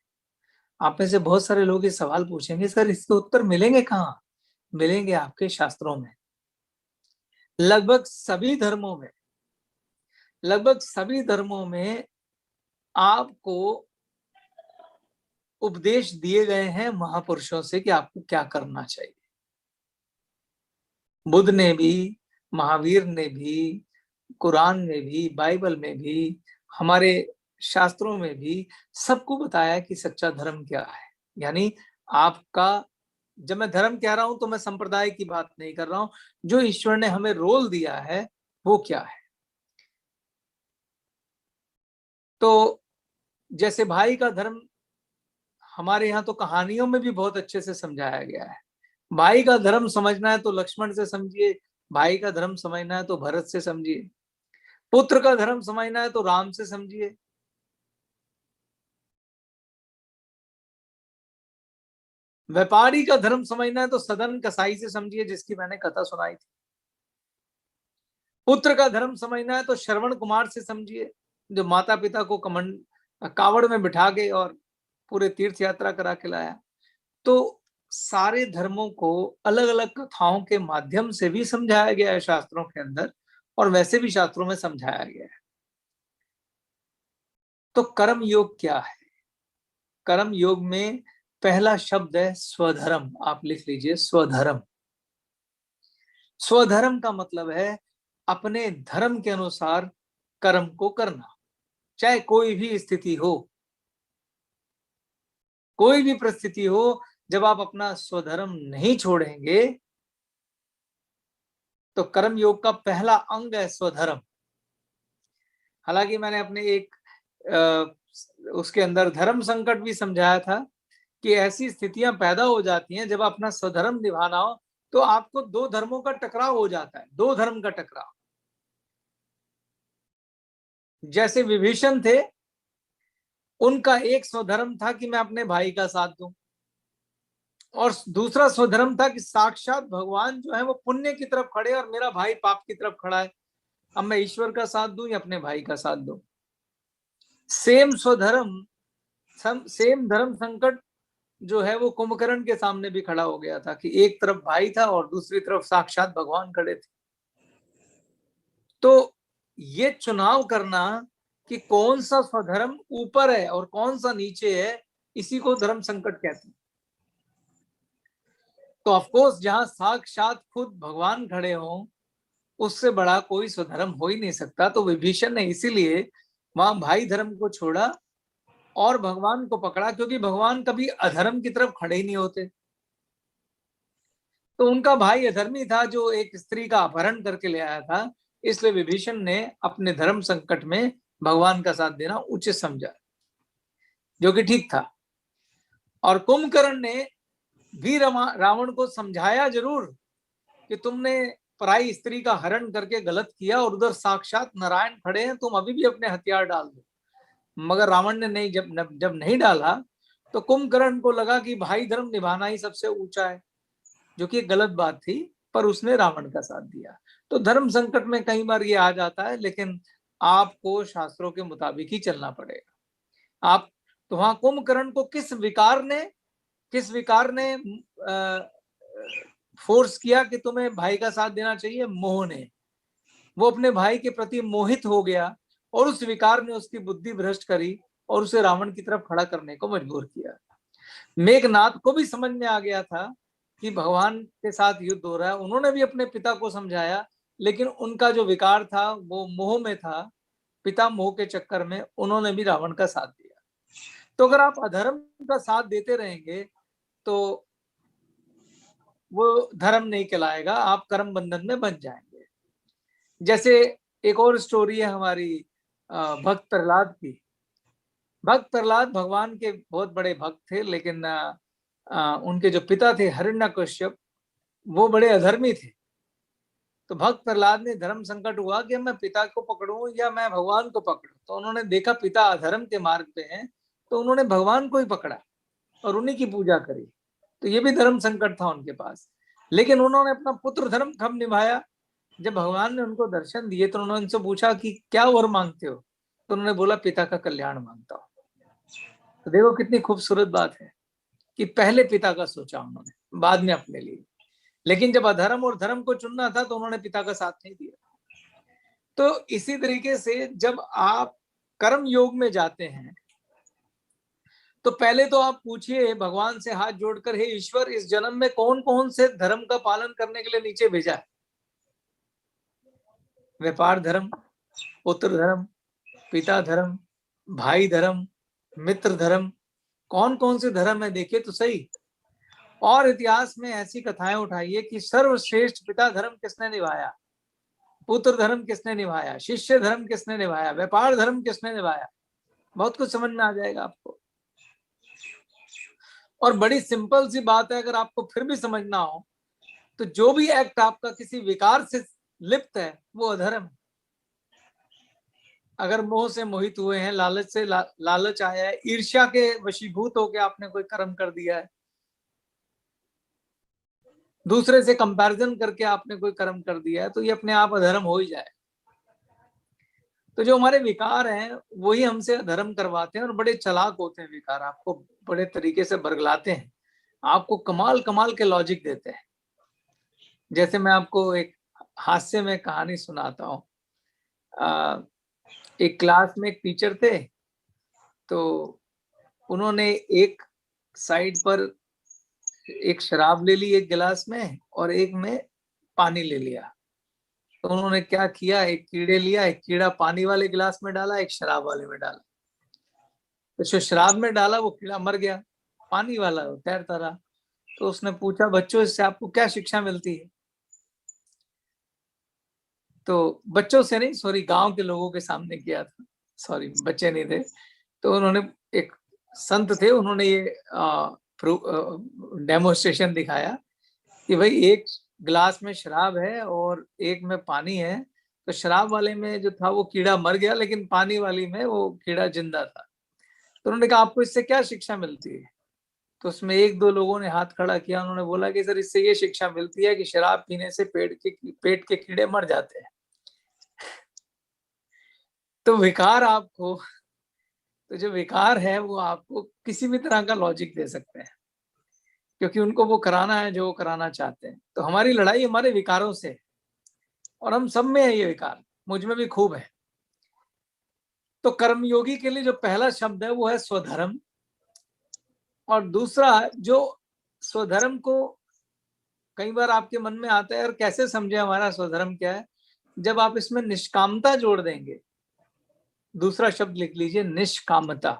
आप में से बहुत सारे लोग ये सवाल पूछेंगे, सर इसके उत्तर मिलेंगे कहाँ। मिलेंगे आपके शास्त्रों में। लगभग सभी धर्मों में आपको उपदेश दिए गए हैं महापुरुषों से कि आपको क्या करना चाहिए। बुद्ध ने भी, महावीर ने भी, कुरान में भी, बाइबल में भी, हमारे शास्त्रों में भी सबको बताया कि सच्चा धर्म क्या है। यानी आपका, जब मैं धर्म कह रहा हूं तो मैं संप्रदाय की बात नहीं कर रहा हूं, जो ईश्वर ने हमें रोल दिया है वो क्या है। तो जैसे भाई का धर्म हमारे यहाँ तो कहानियों में भी बहुत अच्छे से समझाया गया है। भाई का धर्म समझना है तो लक्ष्मण से समझिए, भाई का धर्म समझना है तो भरत से समझिए, पुत्र का धर्म समझना है तो राम से समझिए। व्यापारी का धर्म समझना है तो सदन कसाई से समझिए, जिसकी मैंने कथा सुनाई थी। पुत्र का धर्म समझना है तो श्रवण कुमार से समझिए, जो माता पिता को कावड़ में बिठा के और पूरे तीर्थ यात्रा करा के लाया। तो सारे धर्मों को अलग अलग कथाओं के माध्यम से भी समझाया गया है शास्त्रों के अंदर, और वैसे भी शास्त्रों में समझाया गया है। तो कर्म योग क्या है। कर्म योग में पहला शब्द है स्वधर्म। आप लिख लीजिए, स्वधर्म। स्वधर्म का मतलब है अपने धर्म के अनुसार कर्म को करना, चाहे कोई भी स्थिति हो, कोई भी परिस्थिति हो। जब आप अपना स्वधर्म नहीं छोड़ेंगे तो कर्म योग का पहला अंग है स्वधर्म। हालांकि मैंने अपने एक उसके अंदर धर्म संकट भी समझाया था कि ऐसी स्थितियां पैदा हो जाती हैं जब अपना स्वधर्म निभाना हो तो आपको दो धर्मों का टकराव हो जाता है, दो धर्म का टकराव। जैसे विभीषण थे, उनका एक स्वधर्म था कि मैं अपने भाई का साथ दूं, और दूसरा स्वधर्म था कि साक्षात भगवान जो है वो पुण्य की तरफ खड़े और मेरा भाई पाप की तरफ खड़ा है, अब मैं ईश्वर का साथ दूं या अपने भाई का साथ दूं। सेम स्वधर्म, सेम धर्म संकट जो है वो कुंभकर्ण के सामने भी खड़ा हो गया था कि एक तरफ भाई था और दूसरी तरफ साक्षात भगवान खड़े थे। तो ये चुनाव करना कि कौन सा स्वधर्म ऊपर है और कौन सा नीचे है, इसी को धर्म संकट कहते हैं। तो ऑफकोर्स जहां साक्षात खुद भगवान खड़े हों, उससे बड़ा कोई स्वधर्म हो ही नहीं सकता। तो विभीषण ने इसीलिए वहां भाई धर्म को छोड़ा और भगवान को पकड़ा, क्योंकि भगवान कभी अधर्म की तरफ खड़े ही नहीं होते। तो उनका भाई अधर्मी था जो एक स्त्री का अपहरण करके ले आया था, इसलिए विभीषण ने अपने धर्म संकट में भगवान का साथ देना उचित समझा, जो कि ठीक था। और कुंभकर्ण ने भी रावण को समझाया जरूर कि तुमने पराई स्त्री का हरण करके गलत किया और उधर साक्षात नारायण खड़े हैं, तुम अभी भी अपने हथियार डाल दो। मगर रावण ने नहीं, जब नहीं डाला तो कुंभकर्ण को लगा कि भाई धर्म निभाना ही सबसे ऊंचा है, जो कि गलत बात थी, पर उसने रावण का साथ दिया। तो धर्म संकट में कई बार ये आ जाता है, लेकिन आपको शास्त्रों के मुताबिक ही चलना पड़ेगा। आप तो वहां कुंभकर्ण को किस विकार ने फोर्स किया कि तुम्हें भाई का साथ देना चाहिए? मोह ने। वो अपने भाई के प्रति मोहित हो गया और उस विकार ने उसकी बुद्धि भ्रष्ट करी और उसे रावण की तरफ खड़ा करने को मजबूर किया। मेघनाथ को भी समझ में आ गया था कि भगवान के साथ युद्ध हो रहा है, उन्होंने भी अपने पिता को समझाया, लेकिन उनका जो विकार था वो मोह में था, पिता मोह के चक्कर में उन्होंने भी रावण का साथ दिया। तो अगर आप अधर्म का साथ देते रहेंगे तो वो धर्म नहीं कहलाएगा, आप कर्म बंधन में बन जाएंगे। जैसे एक और स्टोरी है हमारी भक्त प्रहलाद की। भक्त प्रहलाद भगवान के बहुत बड़े भक्त थे, लेकिन उनके जो पिता थे हिरण्यकश्यप, वो बड़े अधर्मी थे। तो भक्त प्रहलाद ने धर्म संकट हुआ कि मैं पिता को पकड़ूं या मैं भगवान को पकड़ूं। तो उन्होंने देखा पिता अधर्म के मार्ग पे हैं, तो उन्होंने भगवान को ही पकड़ा और उन्हीं की पूजा करी। तो ये भी धर्म संकट था उनके पास, लेकिन उन्होंने अपना पुत्र धर्म कब निभाया? जब भगवान ने उनको दर्शन दिए तो उन्होंने उनसे पूछा कि क्या वर मांगते हो? तो उन्होंने बोला पिता का कल्याण मांगता हूँ। तो देखो कितनी खूबसूरत बात है कि पहले पिता का सोचा उन्होंने, बाद में अपने लिए। लेकिन जब अधर्म और धर्म को चुनना था तो उन्होंने पिता का साथ नहीं दिया। तो इसी तरीके से जब आप कर्म योग में जाते हैं तो पहले तो आप पूछिए भगवान से हाथ जोड़कर, हे ईश्वर, इस जन्म में कौन कौन से धर्म का पालन करने के लिए नीचे भेजा है? व्यापार धर्म, पुत्र धर्म, पिता धर्म, भाई धर्म, मित्र धर्म, कौन कौन से धर्म है देखिए तो सही। और इतिहास में ऐसी कथाएं उठाइए कि सर्वश्रेष्ठ पिता धर्म किसने निभाया, पुत्र धर्म किसने निभाया, शिष्य धर्म किसने निभाया, व्यापार धर्म किसने निभाया। बहुत कुछ समझ में आ जाएगा आपको। और बड़ी सिंपल सी बात है, अगर आपको फिर भी समझना हो तो जो भी एक्ट आपका किसी विकार से लिप्त है वो अधर्म है। अगर मोह से मोहित हुए हैं, लालच से लालच आया है, ईर्ष्या के वशीभूत होकर आपने कोई कर्म कर दिया है, दूसरे से कंपैरिजन करके आपने कोई कर्म कर दिया है, तो ये अपने आप अधर्म हो ही जाए। तो जो हमारे विकार हैं वही हमसे अधर्म करवाते हैं और बड़े चालाक होते हैं विकार, आपको बड़े तरीके से बरगलाते हैं, आपको कमाल कमाल के लॉजिक देते हैं। जैसे मैं आपको एक हास्य में कहानी सुनाता हूँ। एक क्लास में एक टीचर थे, तो उन्होंने एक साइड पर एक शराब ले ली एक गिलास में और एक में पानी ले लिया। तो उन्होंने क्या किया, एक कीड़े लिया, एक कीड़ा पानी वाले गिलास में डाला, एक शराब वाले में डाला। तो जो शराब में डाला वो कीड़ा मर गया, पानी वाला तैरता रहा। तो उसने पूछा, बच्चों इससे आपको क्या शिक्षा मिलती है? तो बच्चों से नहीं, सॉरी, गांव के लोगों के सामने किया था, सॉरी बच्चे नहीं थे। तो उन्होंने, एक संत थे, उन्होंने ये डेमोन्स्ट्रेशन दिखाया कि भाई एक ग्लास में शराब है और एक में पानी है, तो शराब वाले में जो था वो कीड़ा मर गया, लेकिन पानी वाली में वो कीड़ा जिंदा था। तो उन्होंने कहा आपको इससे क्या शिक्षा मिलती है? तो उसमें एक दो लोगों ने हाथ खड़ा किया, उन्होंने बोला कि सर इससे ये शिक्षा मिलती है कि शराब पीने से पेट के कीड़े मर जाते हैं। तो विकार आपको, तो जो विकार है वो आपको किसी भी तरह का लॉजिक दे सकते हैं, क्योंकि उनको वो कराना है जो वो कराना चाहते हैं। तो हमारी लड़ाई हमारे विकारों से है, और हम सब में है ये विकार, मुझ में भी खूब है। तो कर्मयोगी के लिए जो पहला शब्द है वो है स्वधर्म, और दूसरा जो स्वधर्म को कई बार आपके मन में आता है और कैसे समझे हमारा स्वधर्म क्या है, जब आप इसमें निष्कामता जोड़ देंगे। दूसरा शब्द लिख लीजिए, निष्कामता।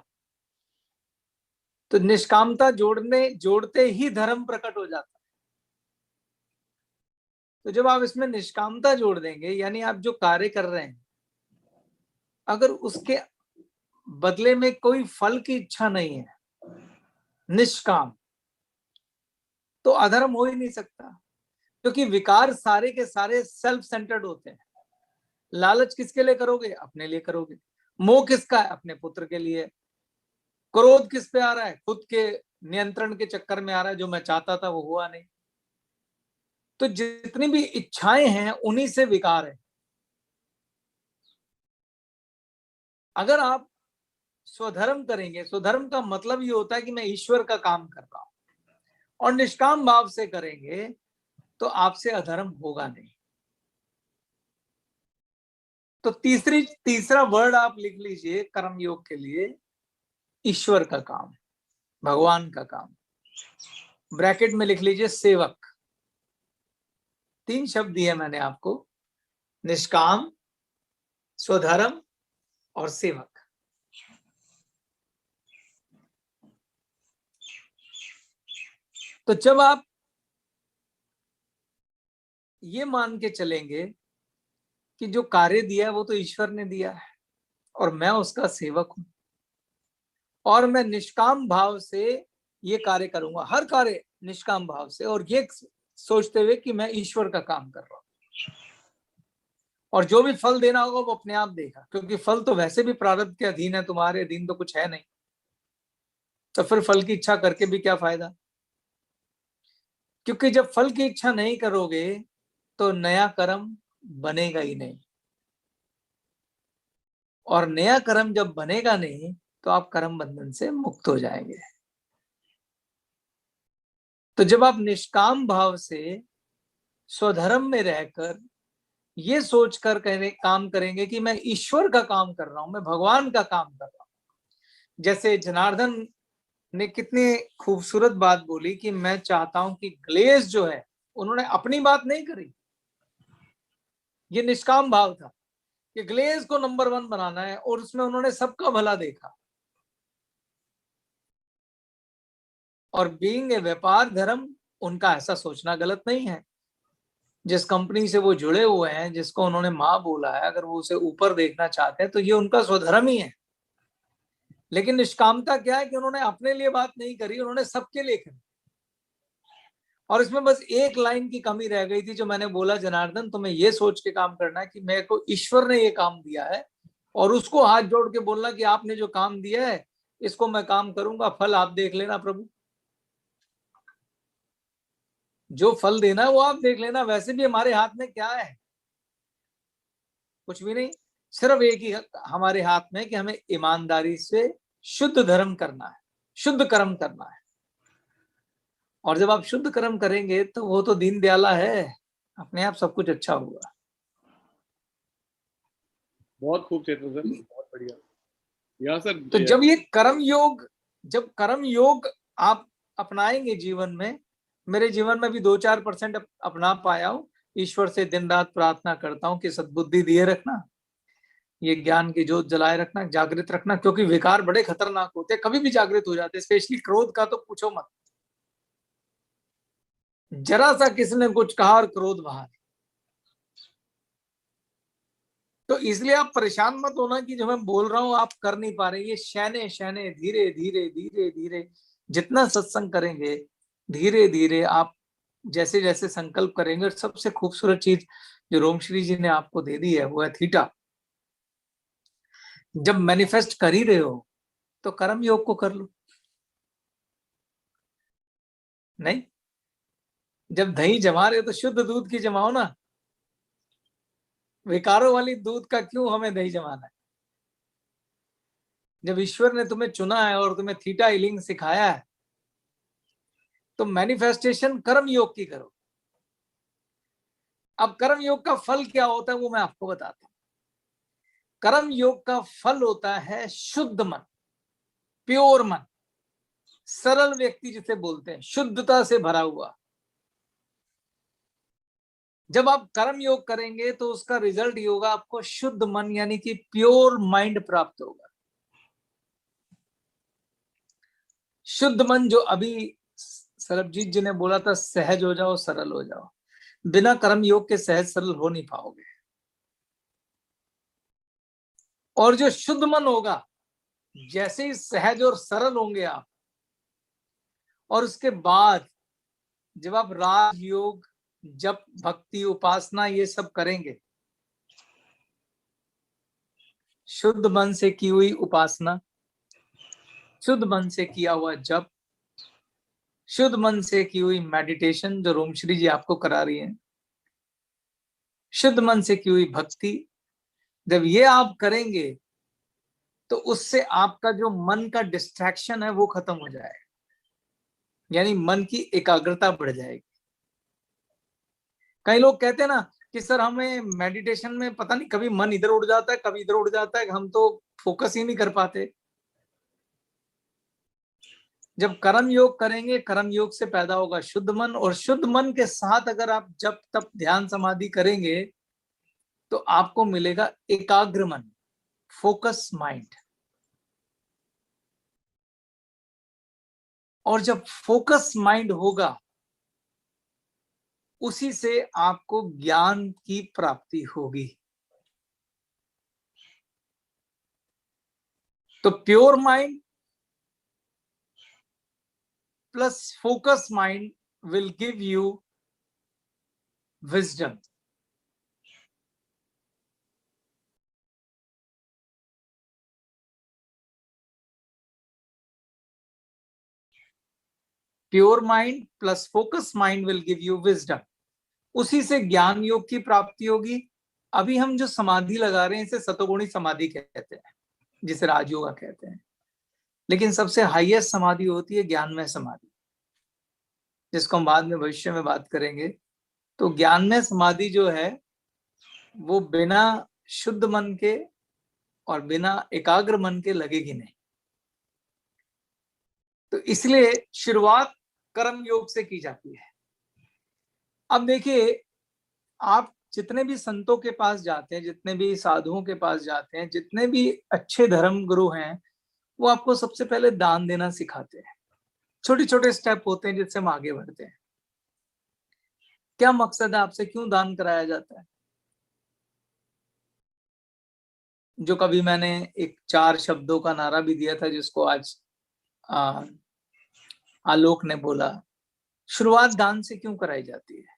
तो निष्कामता जोड़ते ही धर्म प्रकट हो जाता है। तो जब आप इसमें निष्कामता जोड़ देंगे, यानी आप जो कार्य कर रहे हैं अगर उसके बदले में कोई फल की इच्छा नहीं है, निष्काम, तो अधर्म हो ही नहीं सकता। क्योंकि विकार सारे के सारे सेल्फ सेंटर्ड होते हैं। लालच किसके लिए करोगे? अपने लिए करोगे। मोह किसका है? अपने पुत्र के लिए। क्रोध किस पे आ रहा है? खुद के नियंत्रण के चक्कर में आ रहा है, जो मैं चाहता था वो हुआ नहीं। तो जितनी भी इच्छाएं हैं उन्हीं से विकार है। अगर आप स्वधर्म करेंगे, स्वधर्म का मतलब ये होता है कि मैं ईश्वर का काम कर रहा हूं, और निष्काम भाव से करेंगे तो आपसे अधर्म होगा नहीं। तो तीसरा वर्ड आप लिख लीजिए कर्मयोग के लिए, ईश्वर का काम, भगवान का काम। ब्रैकेट में लिख लीजिए सेवक। 3 शब्द दिए मैंने आपको, निष्काम, स्वधर्म और सेवक। तो जब आप ये मान के चलेंगे कि जो कार्य दिया है वो तो ईश्वर ने दिया है और मैं उसका सेवक हूं, और मैं निष्काम भाव से ये कार्य करूंगा, हर कार्य निष्काम भाव से, और ये सोचते हुए कि मैं ईश्वर का काम कर रहा हूं, और जो भी फल देना होगा वो अपने आप देगा, क्योंकि फल तो वैसे भी प्रारब्ध के अधीन है, तुम्हारे अधीन तो कुछ है नहीं। तो फिर फल की इच्छा करके भी क्या फायदा? क्योंकि जब फल की इच्छा नहीं करोगे तो नया कर्म बनेगा ही नहीं, और नया कर्म जब बनेगा नहीं तो आप कर्म बंधन से मुक्त हो जाएंगे। तो जब आप निष्काम भाव से स्वधर्म में रहकर ये सोचकर काम करेंगे कि मैं ईश्वर का काम कर रहा हूं, मैं भगवान का काम कर रहा हूं। जैसे जनार्दन ने कितनी खूबसूरत बात बोली कि मैं चाहता हूं कि ग्लेस जो है, उन्होंने अपनी बात नहीं करी, ये निष्काम भाव था कि ग्लेस को नंबर 1 बनाना है, और उसमें उन्होंने सबका भला देखा। और बीइंग ए व्यापार धर्म, उनका ऐसा सोचना गलत नहीं है। जिस कंपनी से वो जुड़े हुए हैं, जिसको उन्होंने माँ बोला है, अगर वो उसे ऊपर देखना चाहते हैं तो ये उनका स्वधर्म ही है। लेकिन निष्कामता क्या है कि उन्होंने अपने लिए बात नहीं करी, उन्होंने सबके लिए करी। और इसमें बस एक लाइन की कमी रह गई थी, जो मैंने बोला जनार्दन तुम्हें ये सोच के काम करना है कि मेरे को ईश्वर ने ये काम दिया है, और उसको हाथ जोड़ के बोलना कि आपने जो काम दिया है इसको मैं काम करूंगा, फल आप देख लेना प्रभु। जो फल देना है वो आप देख लेना, वैसे भी हमारे हाथ में क्या है? कुछ भी नहीं। सिर्फ एक ही हमारे हाथ में कि हमें ईमानदारी से शुद्ध धर्म करना है, शुद्ध कर्म करना है। और जब आप शुद्ध कर्म करेंगे तो वो तो दीन दयाला है, अपने आप सब कुछ अच्छा होगा। बहुत खूब चेतन सर, बहुत बढ़िया। यहाँ सर तो जब ये कर्म योग आप अपनाएंगे जीवन में, मेरे जीवन में भी 2-4% अपना पाया हूं। ईश्वर से दिन रात प्रार्थना करता हूं कि सद्बुद्धि दिए रखना, ये ज्ञान की जोत जलाए रखना, जागृत रखना, क्योंकि विकार बड़े खतरनाक होते हैं, कभी भी जागृत हो जाते हैं। स्पेशली क्रोध का तो पूछो मत, जरा सा किसी ने कुछ कहा और क्रोध बाहर। तो इसलिए आप परेशान मत होना कि जो मैं बोल रहा हूं आप कर नहीं पा रहे। ये शैने शैने धीरे धीरे धीरे धीरे जितना सत्संग करेंगे, धीरे धीरे आप जैसे जैसे संकल्प करेंगे। और सबसे खूबसूरत चीज जो रोमश्री जी ने आपको दे दी है वो है थीटा। जब मैनिफेस्ट कर ही रहे हो तो कर्म योग को कर लो। नहीं, जब दही जमा रहे हो तो शुद्ध दूध की जमाओ ना, विकारों वाली दूध का क्यों हमें दही जमाना है? जब ईश्वर ने तुम्हें चुना है और तुम्हें थीटा हीलिंग सिखाया है तो मैनिफेस्टेशन कर्म योग की करो। अब कर्म योग का फल क्या होता है वो मैं आपको बताता हूं। कर्म योग का फल होता है शुद्ध मन, प्योर मन, सरल व्यक्ति जिसे बोलते हैं, शुद्धता से भरा हुआ। जब आप कर्म योग करेंगे तो उसका रिजल्ट ये होगा, आपको शुद्ध मन यानी कि प्योर माइंड प्राप्त होगा। शुद्ध मन जो अभी सरबजीत जी ने बोला था, सहज हो जाओ, सरल हो जाओ। बिना कर्म योग के सहज सरल हो नहीं पाओगे। और जो शुद्ध मन होगा, जैसे ही सहज और सरल होंगे आप, और उसके बाद जब आप राजयोग, जप, भक्ति, उपासना ये सब करेंगे, शुद्ध मन से की हुई उपासना, शुद्ध मन से किया हुआ जप, शुद्ध मन से की हुई मेडिटेशन जो रोमश्री जी आपको करा रही हैं, शुद्ध मन से की हुई भक्ति, जब ये आप करेंगे तो उससे आपका जो मन का डिस्ट्रैक्शन है वो खत्म हो जाएगा, यानी मन की एकाग्रता बढ़ जाएगी। कई लोग कहते हैं ना कि सर हमें मेडिटेशन में पता नहीं कभी मन इधर उड़ जाता है, कभी इधर उड़ जाता है, हम तो फोकस ही नहीं कर पाते। जब कर्म योग करेंगे, कर्म योग से पैदा होगा शुद्ध मन, और शुद्ध मन के साथ अगर आप जब तब ध्यान समाधि करेंगे तो आपको मिलेगा एकाग्र मन, फोकस माइंड। और जब फोकस माइंड होगा उसी से आपको ज्ञान की प्राप्ति होगी। तो pure mind plus focus mind will give you wisdom. Pure mind plus focus mind will give you wisdom. उसी से ज्ञान योग की प्राप्ति होगी। अभी हम जो समाधि लगा रहे हैं इसे सतोगुणी समाधि कहते हैं, जिसे राजयोगा कहते हैं। लेकिन सबसे हाईएस्ट समाधि होती है ज्ञानमय समाधि, जिसको हम बाद में भविष्य में बात करेंगे। तो ज्ञानमय समाधि जो है वो बिना शुद्ध मन के और बिना एकाग्र मन के लगेगी नहीं। तो इसलिए शुरुआत कर्म योग से की जाती है। अब देखिए, आप जितने भी संतों के पास जाते हैं, जितने भी साधुओं के पास जाते हैं, जितने भी अच्छे धर्म गुरु हैं, वो आपको सबसे पहले दान देना सिखाते हैं। छोटे छोटे स्टेप होते हैं जिससे हम आगे बढ़ते हैं। क्या मकसद है, आपसे क्यों दान कराया जाता है? जो कभी मैंने एक 4 शब्दों का नारा भी दिया था, जिसको आज आलोक ने बोला, शुरुआत दान से क्यों कराई जाती है?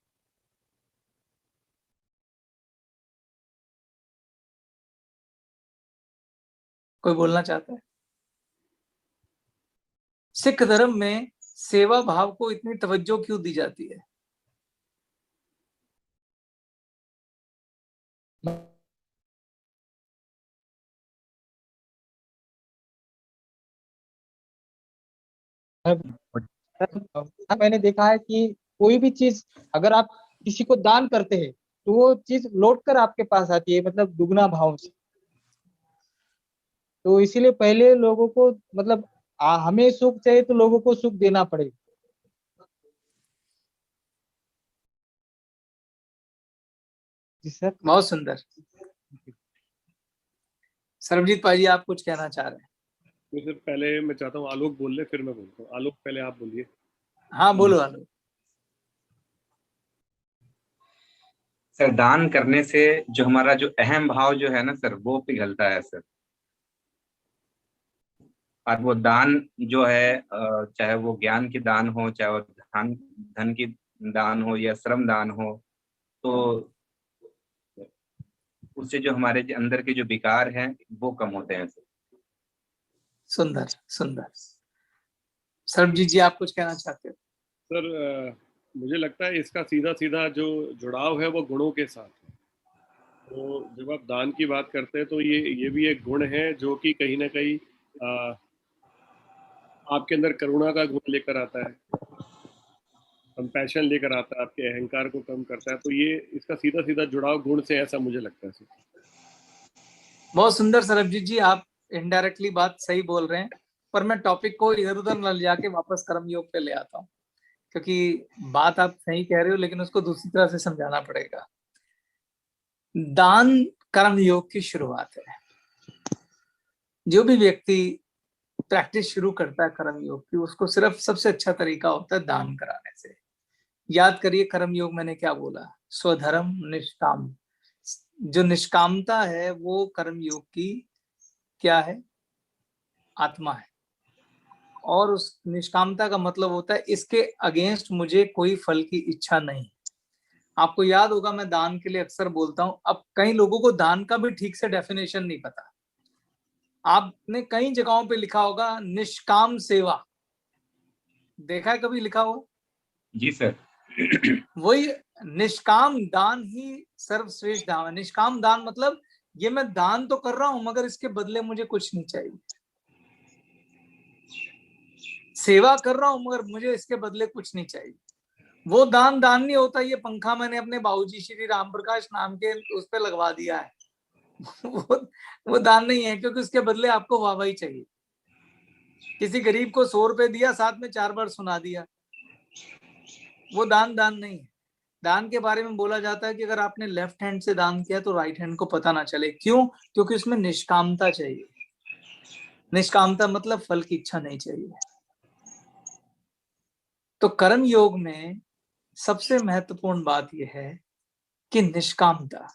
कोई बोलना चाहता है? सिख धर्म में सेवा भाव को इतनी तवज्जो क्यों दी जाती है? मैंने देखा है कि कोई भी चीज अगर आप किसी को दान करते हैं तो वो चीज लौट कर आपके पास आती है, मतलब दुगना भाव से। तो इसीलिए पहले लोगों को मतलब हमें सुख चाहिए तो लोगों को सुख देना पड़ेगा। जी सर। बहुत सुंदर। सरबजीत भाई, आप कुछ कहना चाह रहे हैं? तो सर पहले मैं चाहता हूँ आलोक बोल ले, फिर मैं बोलता हूँ। आलोक पहले आप बोलिए। हाँ बोलो आलोक। सर, दान करने से जो हमारा जो अहम भाव जो है ना सर, वो पिघलता है सर। और वो दान जो है, चाहे वो ज्ञान की दान हो, चाहे वो धन की दान हो या श्रम दान हो, तो उससे जो हमारे अंदर के जो विकार हैं वो कम होते हैं। सुंदर सुंदर। सरबजीत जी, आप कुछ कहना चाहते हो? सर मुझे लगता है इसका सीधा सीधा जो जुड़ाव है वो गुणों के साथ है। तो जब आप दान की बात करते हैं तो ये भी एक गुण है जो कि कहीं ना कहीं आपके अंदर करुणा का गुण लेकर आता है, कंपैशन लेकर आता है, आपके अहंकार को कम करता है। तो ये इसका सीधा सीधा जुड़ाव गुण से, ऐसा मुझे लगता है। बहुत सुंदर सरबजीत जी, आप इनडायरेक्टली बात सही बोल रहे हैं, पर मैं टॉपिक को इधर उधर न ले जाके वापस कर्म योग पे ले आता हूँ, क्योंकि बात आप सही कह रहे हो लेकिन उसको दूसरी तरह से समझाना पड़ेगा। दान कर्म योग की शुरुआत है। जो भी व्यक्ति प्रैक्टिस शुरू करता है कर्म योग की, उसको सिर्फ सबसे अच्छा तरीका होता है दान कराने से। याद करिए कर्म योग मैंने क्या बोला, स्वधर्म निष्काम। जो निष्कामता है वो कर्म योग की क्या है, आत्मा है। और उस निष्कामता का मतलब होता है इसके अगेंस्ट मुझे कोई फल की इच्छा नहीं। आपको याद होगा मैं दान के लिए अक्सर बोलता हूं, अब कई लोगों को दान का भी ठीक से डेफिनेशन नहीं पता। आपने कई जगहों पे लिखा होगा निष्काम सेवा, देखा है कभी लिखा हुआ? जी सर। वही निष्काम दान ही सर्वश्रेष्ठ दान है। निष्काम दान मतलब ये मैं दान तो कर रहा हूं मगर इसके बदले मुझे कुछ नहीं चाहिए। सेवा कर रहा हूं मगर मुझे इसके बदले कुछ नहीं चाहिए। वो दान दान नहीं होता। ये पंखा मैंने अपने बाबूजी श्री राम प्रकाश नाम के उस पे लगवा दिया है वो दान नहीं है, क्योंकि उसके बदले आपको वाहवाही चाहिए। किसी गरीब को 100 रुपए दिया, साथ में 4 बार सुना दिया, वो दान नहीं है। दान के बारे में बोला जाता है कि अगर आपने लेफ्ट हैंड से दान किया तो राइट हैंड को पता ना चले। क्यों? क्योंकि उसमें निष्कामता चाहिए। निष्कामता मतलब फल की इच्छा नहीं चाहिए। तो कर्म योग में सबसे महत्वपूर्ण बात यह है कि निष्कामता।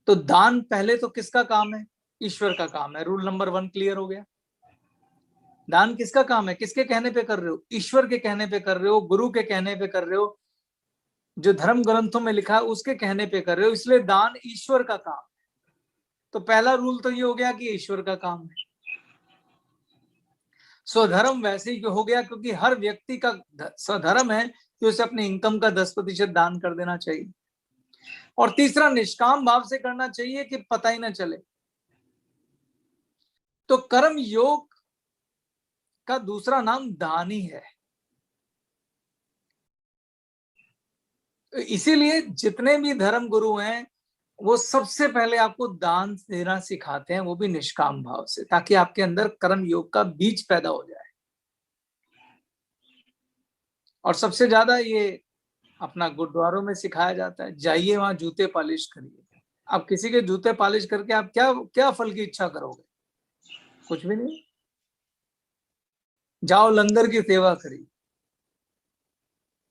तो दान पहले तो किसका काम है? ईश्वर का काम है। रूल नंबर 1 क्लियर हो गया। दान किसका काम है? किसके कहने पे कर रहे हो? ईश्वर के कहने पे कर रहे हो, गुरु के कहने पे कर रहे हो, जो धर्म ग्रंथों में लिखा है उसके कहने पे कर रहे हो, इसलिए दान ईश्वर का काम है। तो पहला रूल तो ये हो गया कि ईश्वर का काम है। स्वधर्म वैसे ही हो गया क्योंकि हर व्यक्ति का स्वधर्म है कि उसे अपने इनकम का 10% दान कर देना चाहिए। और तीसरा निष्काम भाव से करना चाहिए कि पता ही ना चले। तो कर्म योग का दूसरा नाम दान ही है। इसीलिए जितने भी धर्म गुरु हैं वो सबसे पहले आपको दान देना सिखाते हैं, वो भी निष्काम भाव से, ताकि आपके अंदर कर्म योग का बीज पैदा हो जाए। और सबसे ज्यादा ये अपना गुरुद्वारों में सिखाया जाता है, जाइए वहां जूते पॉलिश करिए। आप किसी के जूते पॉलिश करके आप क्या क्या फल की इच्छा करोगे? कुछ भी नहीं। जाओ लंगर की सेवा करिए,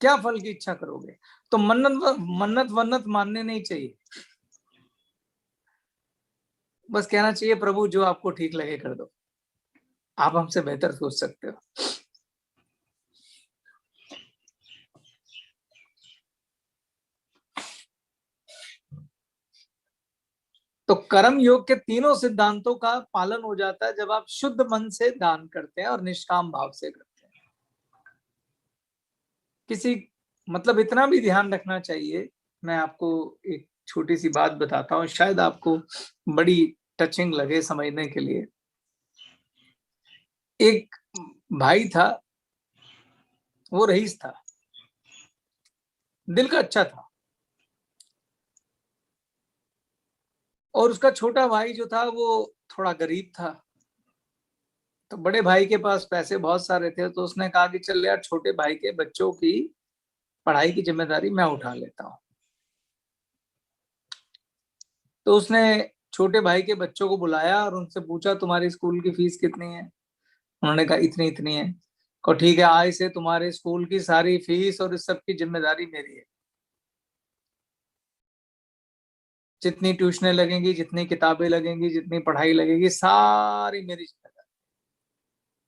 क्या फल की इच्छा करोगे? तो मन्नत वन्नत मानने नहीं चाहिए। बस कहना चाहिए प्रभु जो आपको ठीक लगे कर दो, आप हमसे बेहतर सोच सकते हो। तो कर्म योग के तीनों सिद्धांतों का पालन हो जाता है जब आप शुद्ध मन से दान करते हैं और निष्काम भाव से करते हैं। किसी मतलब इतना भी ध्यान रखना चाहिए, मैं आपको एक छोटी सी बात बताता हूँ, शायद आपको बड़ी टचिंग लगे समझने के लिए। एक भाई था, वो रईस था, दिल का अच्छा था, और उसका छोटा भाई जो था वो थोड़ा गरीब था। तो बड़े भाई के पास पैसे बहुत सारे थे, तो उसने कहा कि चल यार छोटे भाई के बच्चों की पढ़ाई की जिम्मेदारी मैं उठा लेता हूँ। तो उसने छोटे भाई के बच्चों को बुलाया और उनसे पूछा तुम्हारी स्कूल की फीस कितनी है? उन्होंने कहा इतनी इतनी है। को ठीक है, आज से तुम्हारे स्कूल की सारी फीस और इस सब की जिम्मेदारी मेरी है। जितनी ट्यूशनें लगेंगी, जितनी किताबें लगेंगी, जितनी पढ़ाई लगेगी, सारी मेरी जिम्मेदारी।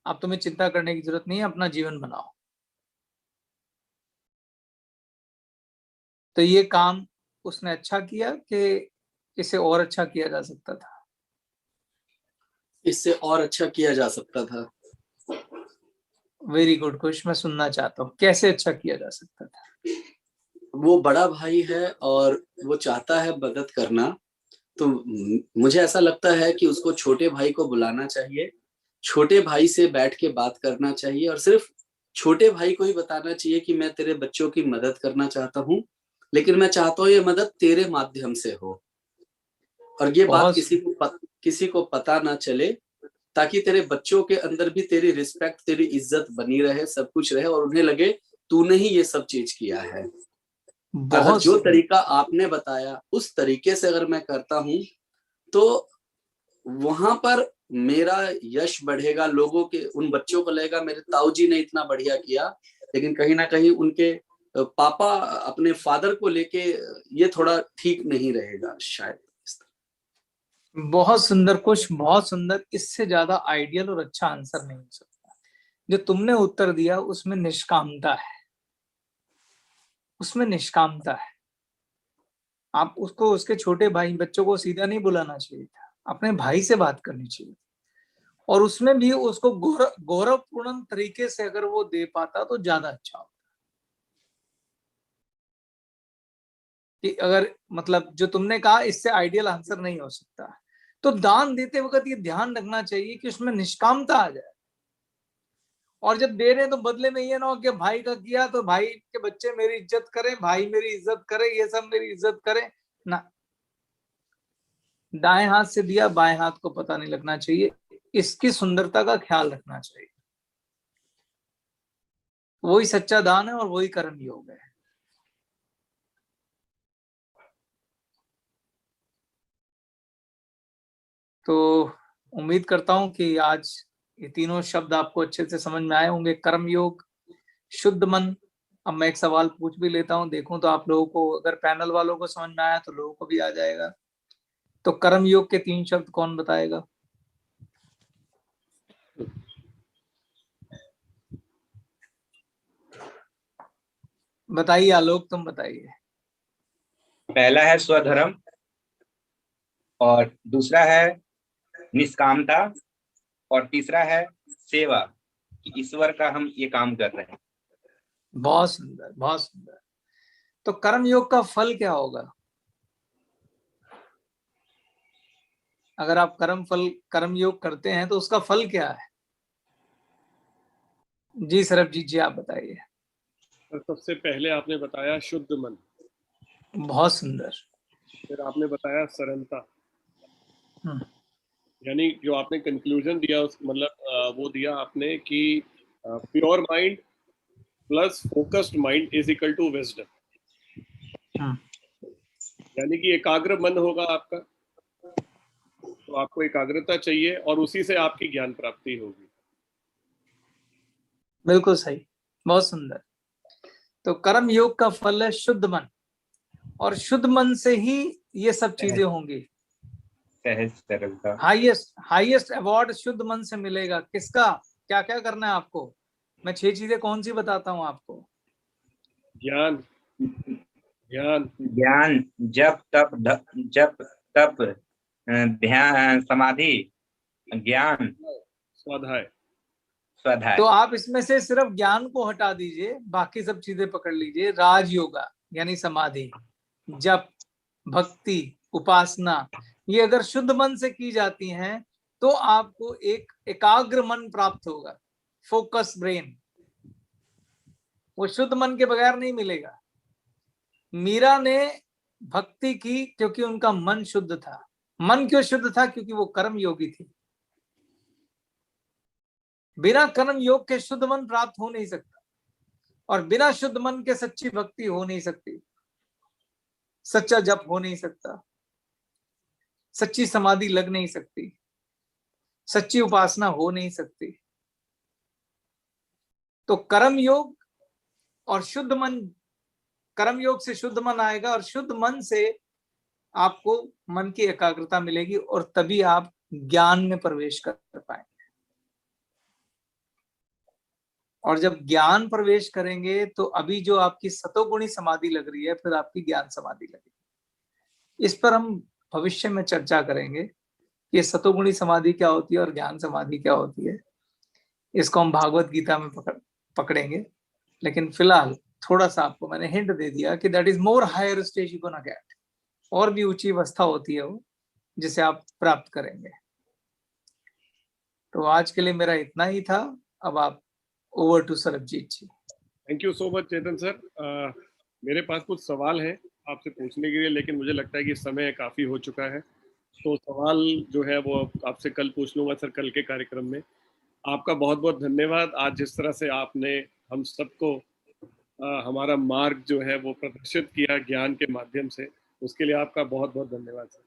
अब तुम्हें चिंता करने की जरूरत नहीं है, अपना जीवन बनाओ। तो ये काम उसने अच्छा किया कि इसे और अच्छा किया जा सकता था? इससे और अच्छा किया जा सकता था। वेरी गुड क्वेश्चन, मैं सुनना चाहता हूँ, कैसे अच्छा किया जा सकता था? वो बड़ा भाई है और वो चाहता है मदद करना, तो मुझे ऐसा लगता है कि उसको छोटे भाई को बुलाना चाहिए, छोटे भाई से बैठ के बात करना चाहिए और सिर्फ छोटे भाई को ही बताना चाहिए कि मैं तेरे बच्चों की मदद करना चाहता हूँ, लेकिन मैं चाहता हूँ ये मदद तेरे माध्यम से हो, और ये बात किसी को पता ना चले, ताकि तेरे बच्चों के अंदर भी तेरी रिस्पेक्ट, तेरी इज्जत बनी रहे, सब कुछ रहे और उन्हें लगे तूने ही ये सब चीज किया है। अगर जो तरीका आपने बताया उस तरीके से अगर मैं करता हूं तो वहां पर मेरा यश बढ़ेगा, लोगों के, उन बच्चों को लगेगा मेरे ताऊ जी ने इतना बढ़िया किया, लेकिन कहीं ना कहीं उनके पापा अपने फादर को लेके ये थोड़ा ठीक नहीं रहेगा शायद। बहुत सुंदर क्वेश्चन, बहुत सुंदर। इससे ज्यादा आइडियल और अच्छा आंसर नहीं हो सकता। जो तुमने उत्तर दिया उसमें निष्कामता है, उसमें निष्कामता है। आप उसको, उसके छोटे भाई बच्चों को सीधा नहीं बुलाना चाहिए था, अपने भाई से बात करनी चाहिए, और उसमें भी उसको गौरवपूर्ण तरीके से अगर वो दे पाता तो ज्यादा अच्छा होता। कि अगर मतलब जो तुमने कहा इससे आइडियल आंसर नहीं हो सकता, तो दान देते वक्त ये ध्यान रखना चाहिए कि उसमें निष्कामता आ जाए, और जब दे रहे तो बदले में ये ना हो कि भाई का किया तो भाई के बच्चे मेरी इज्जत करें, भाई मेरी इज्जत करे, ये सब मेरी इज्जत करे ना। दाएं हाथ से दिया बाएं हाथ को पता नहीं लगना चाहिए, इसकी सुंदरता का ख्याल रखना चाहिए। वही सच्चा दान है और वही कर्म योग है। तो उम्मीद करता हूं कि आज ये तीनों शब्द आपको अच्छे से समझ में आए होंगे। कर्म योग, शुद्ध मन। अब मैं एक सवाल पूछ भी लेता हूं, देखूं तो आप लोगों को, अगर पैनल वालों को समझ में आया तो लोगों को भी आ जाएगा। तो कर्म योग के 3 शब्द कौन बताएगा? बताइए आलोक, तुम बताइए। पहला है स्वधर्म, और दूसरा है निष्कामता, और तीसरा है सेवा, कि ईश्वर का हम ये काम कर रहे हैं। बहुत सुंदर, बहुत सुंदर। तो कर्म योग का फल क्या होगा? अगर आप कर्म योग करते हैं तो उसका फल क्या है? जी सरबजीत जी, आप बताइए। सबसे पहले आपने बताया शुद्ध मन, बहुत सुंदर। फिर आपने बताया सरलता, यानी जो आपने कंक्लूजन दिया उस मतलब वो दिया आपने कि pure mind plus focused mind is equal to wisdom. यानी कि एकाग्र मन होगा आपका, तो आपको एकाग्रता चाहिए और उसी से आपकी ज्ञान प्राप्ति होगी। बिल्कुल सही, बहुत सुंदर। तो कर्म योग का फल है शुद्ध मन, और शुद्ध मन से ही ये सब चीजें होंगी। सहज सरलता। हाईएस्ट अवार्ड शुद्ध मन से मिलेगा। किसका? क्या क्या करना है आपको? मैं 6 चीजें कौन सी बताता हूँ आपको? ज्ञान, ध्यान, ज्ञान, जप तप, ध्यान, समाधि, ज्ञान, स्वाध्याय। तो आप इसमें से सिर्फ ज्ञान को हटा दीजिए, बाकी सब चीजें पकड़ लीजिए। राज योगा यानी समाधि, जप, भक्ति, उपासना, ये अगर शुद्ध मन से की जाती हैं तो आपको एक एकाग्र मन प्राप्त होगा, फोकस ब्रेन। वो शुद्ध मन के बगैर नहीं मिलेगा। मीरा ने भक्ति की क्योंकि उनका मन शुद्ध था। मन क्यों शुद्ध था? क्योंकि वो कर्म योगी थी। बिना कर्म योग के शुद्ध मन प्राप्त हो नहीं सकता, और बिना शुद्ध मन के सच्ची भक्ति हो नहीं सकती, सच्चा जप हो नहीं सकता, सच्ची समाधि लग नहीं सकती, सच्ची उपासना हो नहीं सकती। तो कर्म योग और शुद्ध मन, कर्म योग से शुद्ध मन आएगा और शुद्ध मन से आपको मन की एकाग्रता मिलेगी, और तभी आप ज्ञान में प्रवेश कर पाएंगे। और जब ज्ञान प्रवेश करेंगे तो अभी जो आपकी सतोगुणी समाधि लग रही है, फिर आपकी ज्ञान समाधि लगेगी। इस पर हम भविष्य में चर्चा करेंगे कि सतोगुणी समाधि क्या होती है और ज्ञान समाधि क्या होती है। इसको हम भागवत गीता में पकड़ेंगे। लेकिन फिलहाल थोड़ा सा आपको मैंने हिंट दे दिया कि that is more higher stage you gonna get, और भी ऊंची अवस्था होती है वो जिसे आप प्राप्त करेंगे। तो आज के लिए मेरा इतना ही था। अब आप over to Sarabjit ji. Thank you so much Chetan sir. मेरे पास कुछ सवाल हैं आपसे पूछने के लिए, लेकिन मुझे लगता है कि समय काफ़ी हो चुका है, तो सवाल जो है वो आपसे कल पूछ लूँगा सर, कल के कार्यक्रम में। आपका बहुत बहुत धन्यवाद। आज जिस तरह से आपने हम सबको हमारा मार्ग जो है वो प्रदर्शित किया ज्ञान के माध्यम से, उसके लिए आपका बहुत बहुत धन्यवाद सर।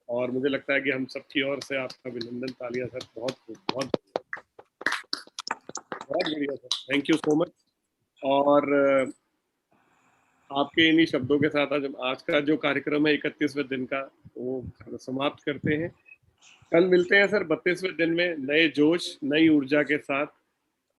और मुझे लगता है कि हम सबकी ओर से आपका अभिनंदन, तालियां सर। बहुत बहुत बहुत बढ़िया sir, thank you so much. और आपके इन्हीं शब्दों के साथ आज का जो कार्यक्रम है 31वें दिन का वो समाप्त करते हैं। कल मिलते हैं सर 32वें दिन में नए जोश नई ऊर्जा के साथ।